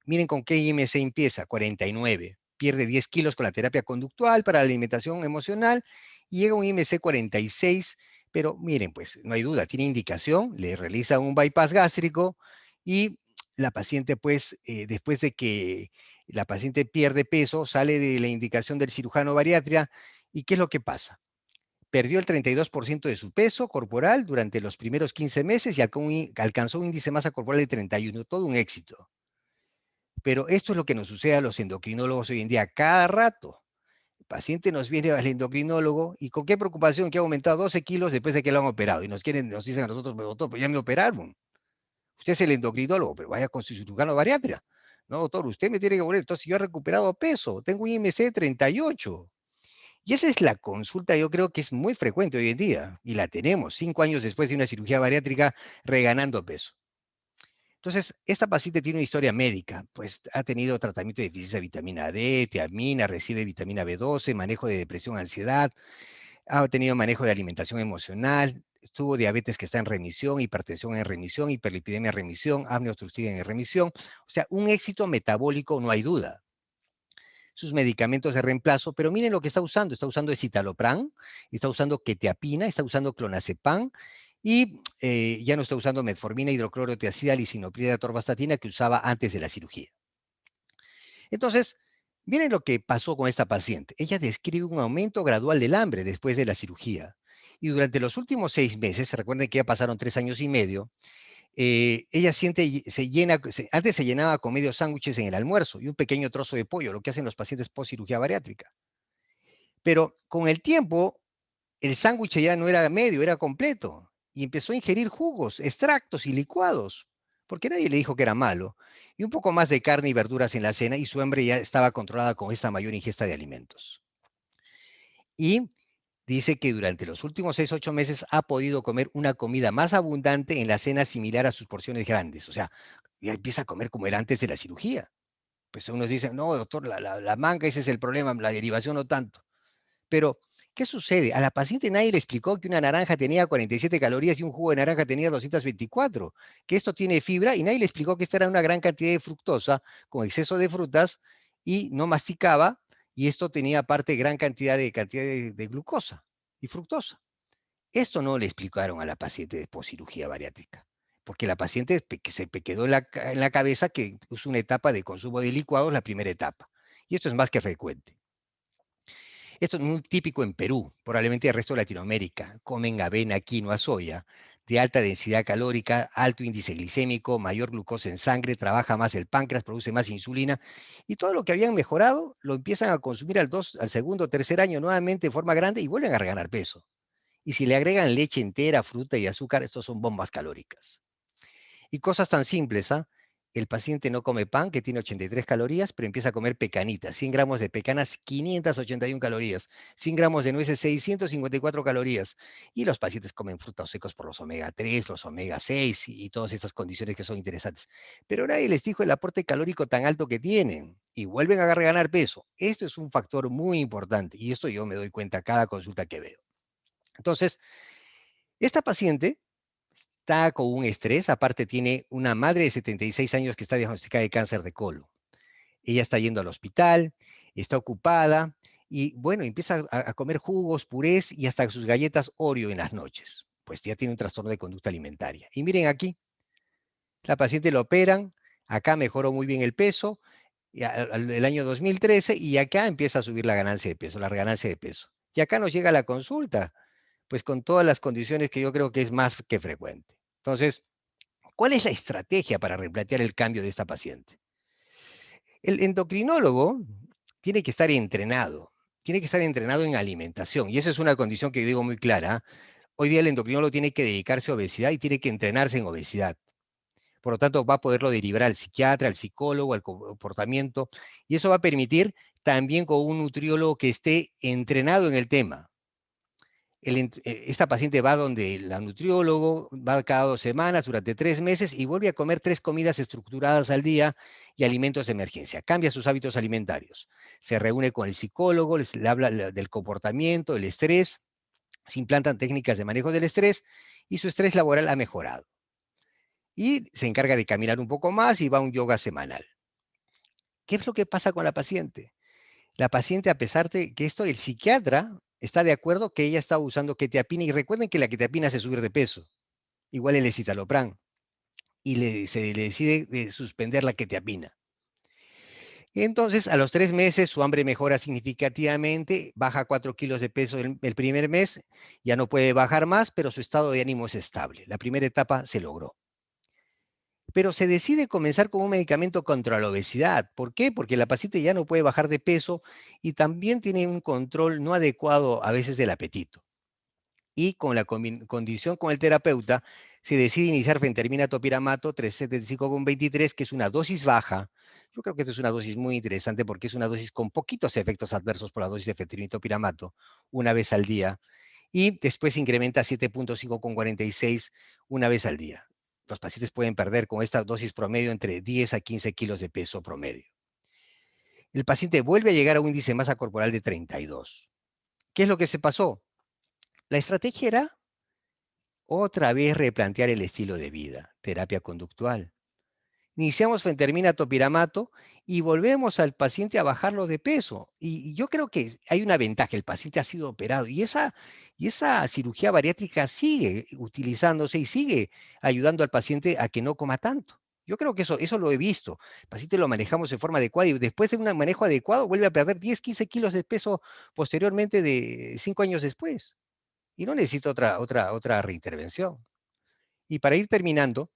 S10: Miren con qué IMC empieza, 49. Pierde 10 kilos con la terapia conductual para la alimentación emocional y llega a un IMC 46, pero miren, pues no hay duda, tiene indicación, le realiza un bypass gástrico y la paciente, pues, después de que la paciente pierde peso, sale de la indicación del cirujano bariatra, ¿y qué es lo que pasa? Perdió el 32% de su peso corporal durante los primeros 15 meses y alcanzó un índice de masa corporal de 31, todo un éxito. Pero esto es lo que nos sucede a los endocrinólogos hoy en día, cada rato. El paciente nos viene al endocrinólogo y con qué preocupación que ha aumentado 12 kilos después de que lo han operado. Y nos dicen a nosotros, doctor, pues ya me operaron. Usted es el endocrinólogo, pero vaya con su cirujano bariatra. No, doctor, usted me tiene que poner. Entonces yo he recuperado peso, tengo un IMC de 38. Y esa es la consulta, yo creo que es muy frecuente hoy en día, y la tenemos 5 años después de una cirugía bariátrica reganando peso. Entonces, esta paciente tiene una historia médica, pues ha tenido tratamiento de deficiencia de vitamina D, tiamina, recibe vitamina B12, manejo de depresión, ansiedad, ha tenido manejo de alimentación emocional, tuvo diabetes que está en remisión, hipertensión en remisión, hiperlipidemia en remisión, apnea obstructiva en remisión, o sea, un éxito metabólico no hay duda. Sus medicamentos de reemplazo, pero miren lo que está usando escitalopram, está usando quetiapina, está usando clonazepam, y ya no está usando metformina, hidroclorotiazida, lisinoprida, atorvastatina que usaba antes de la cirugía. Entonces, miren lo que pasó con esta paciente. Ella describe un aumento gradual del hambre después de la cirugía. Y durante los últimos 6 meses, recuerden que ya pasaron 3 años y medio, ella antes se llenaba con medios sándwiches en el almuerzo y un pequeño trozo de pollo, lo que hacen los pacientes post cirugía bariátrica. Pero con el tiempo, el sándwich ya no era medio, era completo. Y empezó a ingerir jugos, extractos y licuados, porque nadie le dijo que era malo. Y un poco más de carne y verduras en la cena, y su hambre ya estaba controlada con esta mayor ingesta de alimentos. Y dice que durante los últimos 6, 8 meses ha podido comer una comida más abundante en la cena similar a sus porciones grandes. O sea, ya empieza a comer como era antes de la cirugía. Pues unos dicen, no, doctor, la manga, ese es el problema, la derivación no tanto. Pero, ¿qué sucede? A la paciente nadie le explicó que una naranja tenía 47 calorías y un jugo de naranja tenía 224, que esto tiene fibra y nadie le explicó que esta era una gran cantidad de fructosa con exceso de frutas y no masticaba y esto tenía aparte gran cantidad de glucosa y fructosa. Esto no le explicaron a la paciente después de cirugía bariátrica, porque la paciente se quedó en la cabeza que es una etapa de consumo de licuados, la primera etapa. Y esto es más que frecuente. Esto es muy típico en Perú, probablemente el resto de Latinoamérica. Comen avena, quinoa, soya, de alta densidad calórica, alto índice glicémico, mayor glucosa en sangre, trabaja más el páncreas, produce más insulina, y todo lo que habían mejorado lo empiezan a consumir al segundo o tercer año nuevamente de forma grande y vuelven a reganar peso. Y si le agregan leche entera, fruta y azúcar, estos son bombas calóricas. Y cosas tan simples, ¿ah? El paciente no come pan, que tiene 83 calorías, pero empieza a comer pecanitas. 100 gramos de pecanas, 581 calorías. 100 gramos de nueces, 654 calorías. Y los pacientes comen frutos secos por los omega 3, los omega 6 y todas estas condiciones que son interesantes. Pero nadie les dijo el aporte calórico tan alto que tienen. Y vuelven a ganar peso. Esto es un factor muy importante. Y esto yo me doy cuenta cada consulta que veo. Entonces, esta paciente está con un estrés, aparte tiene una madre de 76 años que está diagnosticada de cáncer de colon. Ella está yendo al hospital, está ocupada y bueno, empieza a comer jugos, purés y hasta sus galletas Oreo en las noches. Pues ya tiene un trastorno de conducta alimentaria. Y miren aquí, la paciente la operan, acá mejoró muy bien el peso, el año 2013 y acá empieza a subir la ganancia de peso, la reganancia de peso. Y acá nos llega la consulta, pues con todas las condiciones que yo creo que es más que frecuente. Entonces, ¿cuál es la estrategia para replantear el cambio de esta paciente? El endocrinólogo tiene que estar entrenado en alimentación, y esa es una condición que yo digo muy clara. Hoy día el endocrinólogo tiene que dedicarse a obesidad y tiene que entrenarse en obesidad. Por lo tanto, va a poderlo derivar al psiquiatra, al psicólogo, al comportamiento, y eso va a permitir también con un nutriólogo que esté entrenado en el tema. Esta paciente va donde la nutriólogo, va cada 2 semanas durante 3 meses y vuelve a comer 3 comidas estructuradas al día y alimentos de emergencia. Cambia sus hábitos alimentarios. Se reúne con el psicólogo, le habla del comportamiento, el estrés, se implantan técnicas de manejo del estrés y su estrés laboral ha mejorado. Y se encarga de caminar un poco más y va a un yoga semanal. ¿Qué es lo que pasa con la paciente? La paciente, a pesar de que esto, el psiquiatra está de acuerdo que ella está usando quetiapina, y recuerden que la quetiapina hace subir de peso, igual el escitalopram, y se le decide suspender la quetiapina. Entonces, a los 3 meses, su hambre mejora significativamente, baja 4 kilos de peso el primer mes, ya no puede bajar más, pero su estado de ánimo es estable. La primera etapa se logró. Pero se decide comenzar con un medicamento contra la obesidad. ¿Por qué? Porque la paciente ya no puede bajar de peso y también tiene un control no adecuado a veces del apetito. Y con la condición con el terapeuta, se decide iniciar fentermina topiramato 375,23, que es una dosis baja. Yo creo que esta es una dosis muy interesante porque es una dosis con poquitos efectos adversos por la dosis de fentermina topiramato, una vez al día. Y después se incrementa a 7,5,46 una vez al día. Los pacientes pueden perder con esta dosis promedio entre 10 a 15 kilos de peso promedio. El paciente vuelve a llegar a un índice de masa corporal de 32. ¿Qué es lo que se pasó? La estrategia era otra vez replantear el estilo de vida, terapia conductual. Iniciamos fentermina topiramato y volvemos al paciente a bajarlo de peso. Y yo creo que hay una ventaja, el paciente ha sido operado y esa cirugía bariátrica sigue utilizándose y sigue ayudando al paciente a que no coma tanto. Yo creo que eso lo he visto. El paciente lo manejamos de forma adecuada y después de un manejo adecuado vuelve a perder 10, 15 kilos de peso posteriormente de 5 años después. Y no necesita otra reintervención. Y para ir terminando,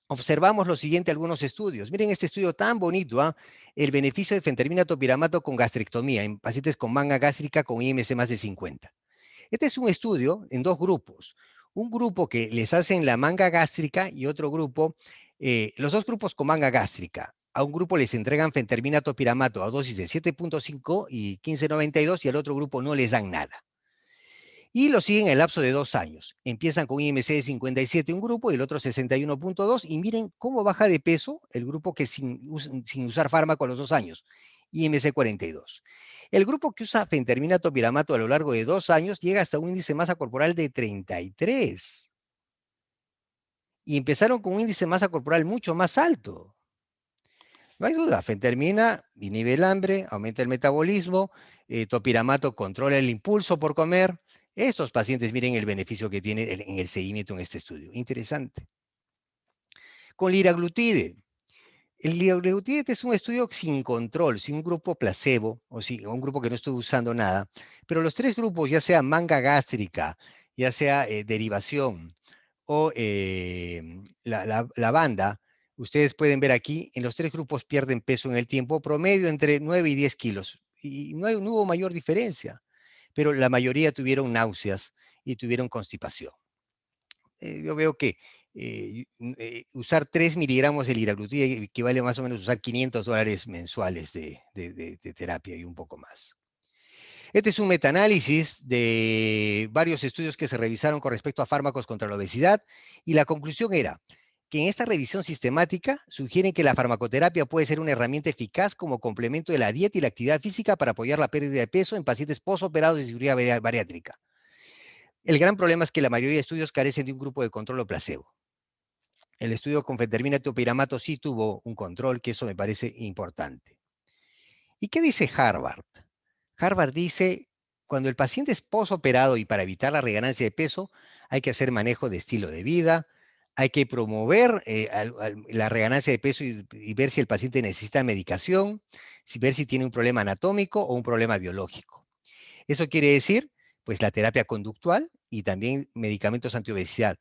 S10: observamos lo siguiente algunos estudios. Miren este estudio tan bonito, ¿ah? El beneficio de fentermina topiramato con gastrectomía en pacientes con manga gástrica con IMC más de 50. Este es un estudio en 2 grupos. Un grupo que les hacen la manga gástrica y otro grupo, los 2 grupos con manga gástrica. A un grupo les entregan fentermina topiramato a dosis de 7,5 y 15,92 y al otro grupo no les dan nada. Y lo siguen en el lapso de 2 años. Empiezan con IMC de 57 un grupo y el otro 61,2 y miren cómo baja de peso el grupo que sin usar fármaco a los 2 años, IMC 42. El grupo que usa fentermina topiramato a lo largo de 2 años llega hasta un índice de masa corporal de 33. Y empezaron con un índice de masa corporal mucho más alto. No hay duda, fentermina inhibe el hambre, aumenta el metabolismo, topiramato controla el impulso por comer. Estos pacientes, miren el beneficio que tiene en el seguimiento en este estudio. Interesante. Con liraglutide. El liraglutide es un estudio sin control, sin un grupo placebo, o un grupo que no estuvo usando nada. Pero los 3 grupos, ya sea manga gástrica, ya sea derivación o la banda, ustedes pueden ver aquí, en los 3 grupos pierden peso en el tiempo, promedio entre 9 y 10 kilos. Y no hubo mayor diferencia, pero la mayoría tuvieron náuseas y tuvieron constipación. Yo veo que usar 3 miligramos de liraglutide equivale más o menos a usar $500 mensuales de terapia y un poco más. Este es un metaanálisis de varios estudios que se revisaron con respecto a fármacos contra la obesidad y la conclusión era que en esta revisión sistemática sugieren que la farmacoterapia puede ser una herramienta eficaz como complemento de la dieta y la actividad física para apoyar la pérdida de peso en pacientes posoperados de cirugía bariátrica. El gran problema es que la mayoría de estudios carecen de un grupo de control o placebo. El estudio con fentermina topiramato sí tuvo un control, que eso me parece importante. ¿Y qué dice Harvard? Harvard dice, cuando el paciente es posoperado y para evitar la reganancia de peso, hay que hacer manejo de estilo de vida, hay que promover la reganancia de peso y ver si el paciente necesita medicación, ver si tiene un problema anatómico o un problema biológico. Eso quiere decir, pues, la terapia conductual y también medicamentos antiobesidad.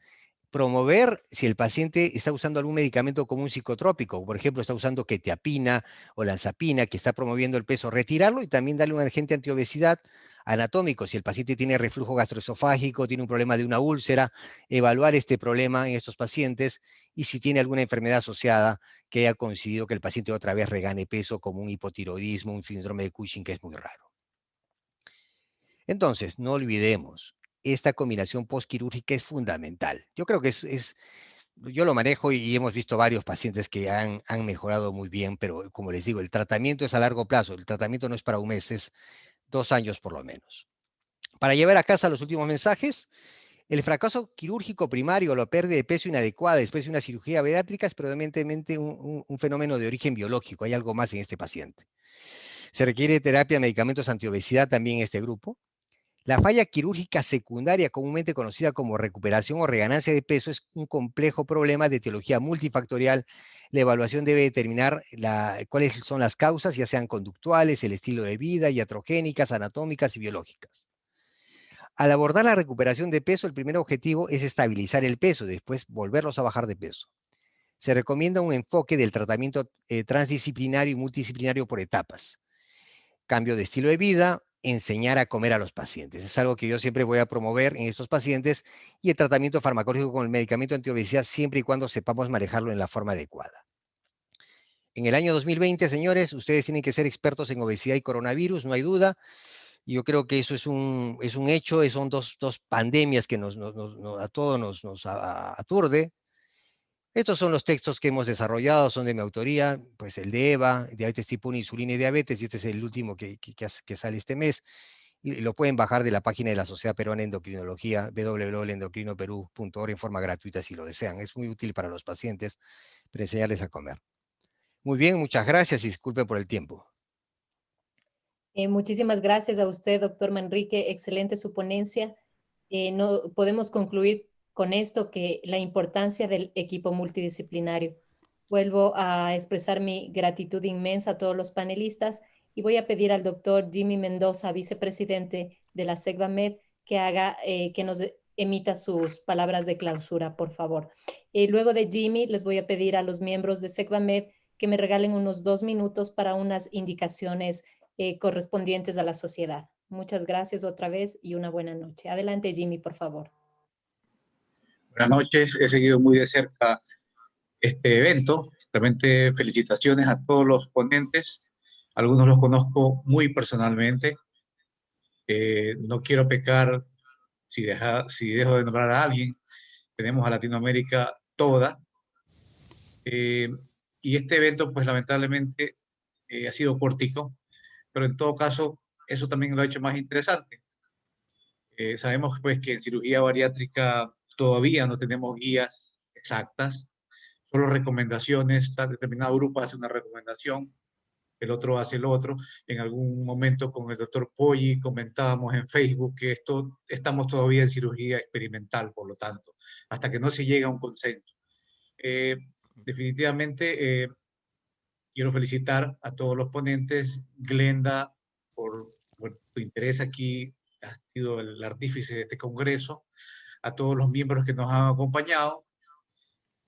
S10: Promover si el paciente está usando algún medicamento como un psicotrópico, por ejemplo, está usando quetiapina o lanzapina, que está promoviendo el peso, retirarlo y también darle un agente antiobesidad anatómico. Si el paciente tiene reflujo gastroesofágico, tiene un problema de una úlcera, evaluar este problema en estos pacientes y si tiene alguna enfermedad asociada que haya coincidido que el paciente otra vez regane peso, como un hipotiroidismo, un síndrome de Cushing, que es muy raro. Entonces, no olvidemos, esta combinación postquirúrgica es fundamental. Yo creo que yo lo manejo y hemos visto varios pacientes que han mejorado muy bien, pero como les digo, el tratamiento es a largo plazo. El tratamiento no es para un mes, es 2 años por lo menos. Para llevar a casa los últimos mensajes, el fracaso quirúrgico primario o la pérdida de peso inadecuada después de una cirugía bariátrica es predominantemente un fenómeno de origen biológico. Hay algo más en este paciente. Se requiere terapia, medicamentos antiobesidad también en este grupo. La falla quirúrgica secundaria, comúnmente conocida como recuperación o reganancia de peso, es un complejo problema de etiología multifactorial. La evaluación debe determinar cuáles son las causas, ya sean conductuales, el estilo de vida, iatrogénicas, anatómicas y biológicas. Al abordar la recuperación de peso, el primer objetivo es estabilizar el peso, después volverlos a bajar de peso. Se recomienda un enfoque del tratamiento transdisciplinario y multidisciplinario por etapas. Cambio de estilo de vida, enseñar a comer a los pacientes. Es algo que yo siempre voy a promover en estos pacientes, y el tratamiento farmacológico con el medicamento antiobesidad siempre y cuando sepamos manejarlo en la forma adecuada. En el año 2020, señores, ustedes tienen que ser expertos en obesidad y coronavirus, no hay duda. Yo creo que eso es un hecho, son dos pandemias que a todos nos aturde. Estos son los textos que hemos desarrollado, son de mi autoría, pues el de EVA, diabetes tipo 1, insulina y diabetes, y este es el último que sale este mes, y lo pueden bajar de la página de la Sociedad Peruana de Endocrinología, www.endocrinoperú.org, en forma gratuita si lo desean. Es muy útil para los pacientes para enseñarles a comer. Muy bien, muchas gracias y disculpen por el tiempo.
S2: Muchísimas gracias a usted, doctor Manrique. Excelente su ponencia. No podemos concluir con esto que la importancia del equipo multidisciplinario. Vuelvo a expresar mi gratitud inmensa a todos los panelistas y voy a pedir al doctor Jimmy Mendoza, vicepresidente de la SECVAMED, que nos emita sus palabras de clausura, por favor. Luego de Jimmy, les voy a pedir a los miembros de SECVAMED que me regalen unos 2 minutos para unas indicaciones correspondientes a la sociedad. Muchas gracias otra vez y una buena noche. Adelante, Jimmy, por favor.
S11: Buenas noches, he seguido muy de cerca este evento. Realmente felicitaciones a todos los ponentes. Algunos los conozco muy personalmente. No quiero pecar si dejo de nombrar a alguien. Tenemos a Latinoamérica toda. Y este evento, pues lamentablemente, ha sido cortico, pero en todo caso, eso también lo ha hecho más interesante. Sabemos pues que en cirugía bariátrica todavía no tenemos guías exactas, solo recomendaciones. Determinado grupo hace una recomendación, el otro hace el otro. En algún momento con el doctor Poggi comentábamos en Facebook que estamos todavía en cirugía experimental, por lo tanto, hasta que no se llegue a un consenso. Definitivamente quiero felicitar a todos los ponentes. Glenda, por tu interés aquí, has sido el artífice de este congreso, a todos los miembros que nos han acompañado.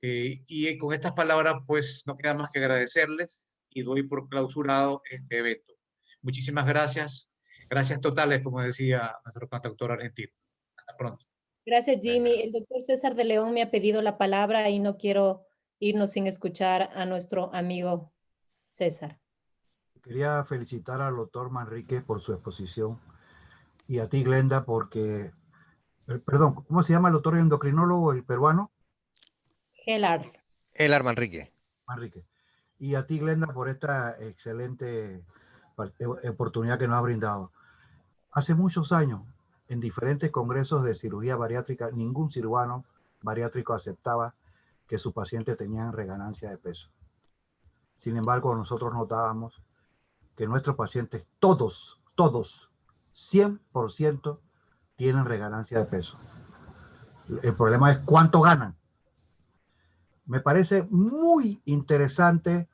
S11: Y con estas palabras, pues, no queda más que agradecerles y doy por clausurado este evento. Muchísimas gracias. Gracias totales, como decía nuestro cantautor argentino. Hasta pronto.
S2: Gracias, Jimmy. El doctor César de León me ha pedido la palabra y no quiero irnos sin escuchar a nuestro amigo César.
S8: Quería felicitar al doctor Manrique por su exposición y a ti, Glenda, porque, perdón, ¿cómo se llama el doctor endocrinólogo, el peruano?
S10: Elar Manrique.
S8: Manrique. Y a ti, Glenda, por esta excelente oportunidad que nos ha brindado. Hace muchos años, en diferentes congresos de cirugía bariátrica, ningún cirujano bariátrico aceptaba que sus pacientes tenían reganancia de peso. Sin embargo, nosotros notábamos que nuestros pacientes, todos, 100% tienen reganancia de peso. El problema es cuánto ganan. Me parece muy interesante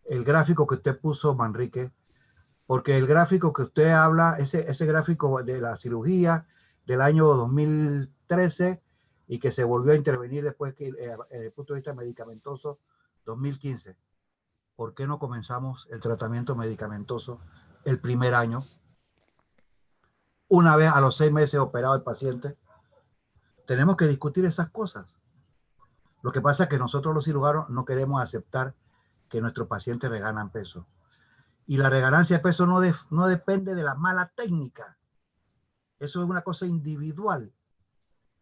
S8: el gráfico que usted puso, Manrique, porque el gráfico que usted habla, ese gráfico de la cirugía del año 2013 y que se volvió a intervenir después que desde el punto de vista medicamentoso 2015. ¿Por qué no comenzamos el tratamiento medicamentoso el primer año? Una vez a los 6 meses operado el paciente. Tenemos que discutir esas cosas. Lo que pasa es que nosotros los cirujanos no queremos aceptar que nuestros pacientes reganan peso. Y la reganancia de peso no depende de la mala técnica. Eso es una cosa individual.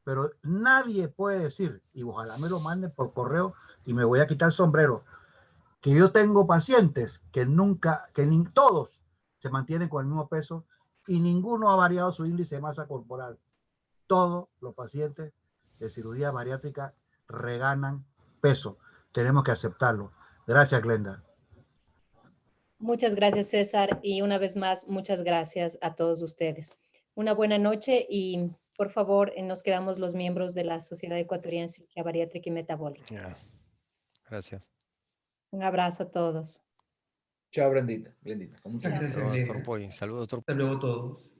S8: Pero nadie puede decir, y ojalá me lo manden por correo y me voy a quitar el sombrero, que yo tengo pacientes que todos se mantienen con el mismo peso y ninguno ha variado su índice de masa corporal. Todos los pacientes de cirugía bariátrica reganan peso. Tenemos que aceptarlo. Gracias, Glenda.
S2: Muchas gracias, César. Y una vez más, muchas gracias a todos ustedes. una buena noche y por favor nos quedamos los miembros de la Sociedad Ecuatoriana de Cirugía Bariátrica y Metabólica.
S10: Ya. Gracias.
S2: Un abrazo a todos.
S4: Chao, Glendita. Con mucho
S7: Muchas
S4: gusto.
S7: gracias,
S10: Saludos,
S7: Glenda.
S10: doctor Poggi. Saludos, doctor.
S7: Hasta luego todos.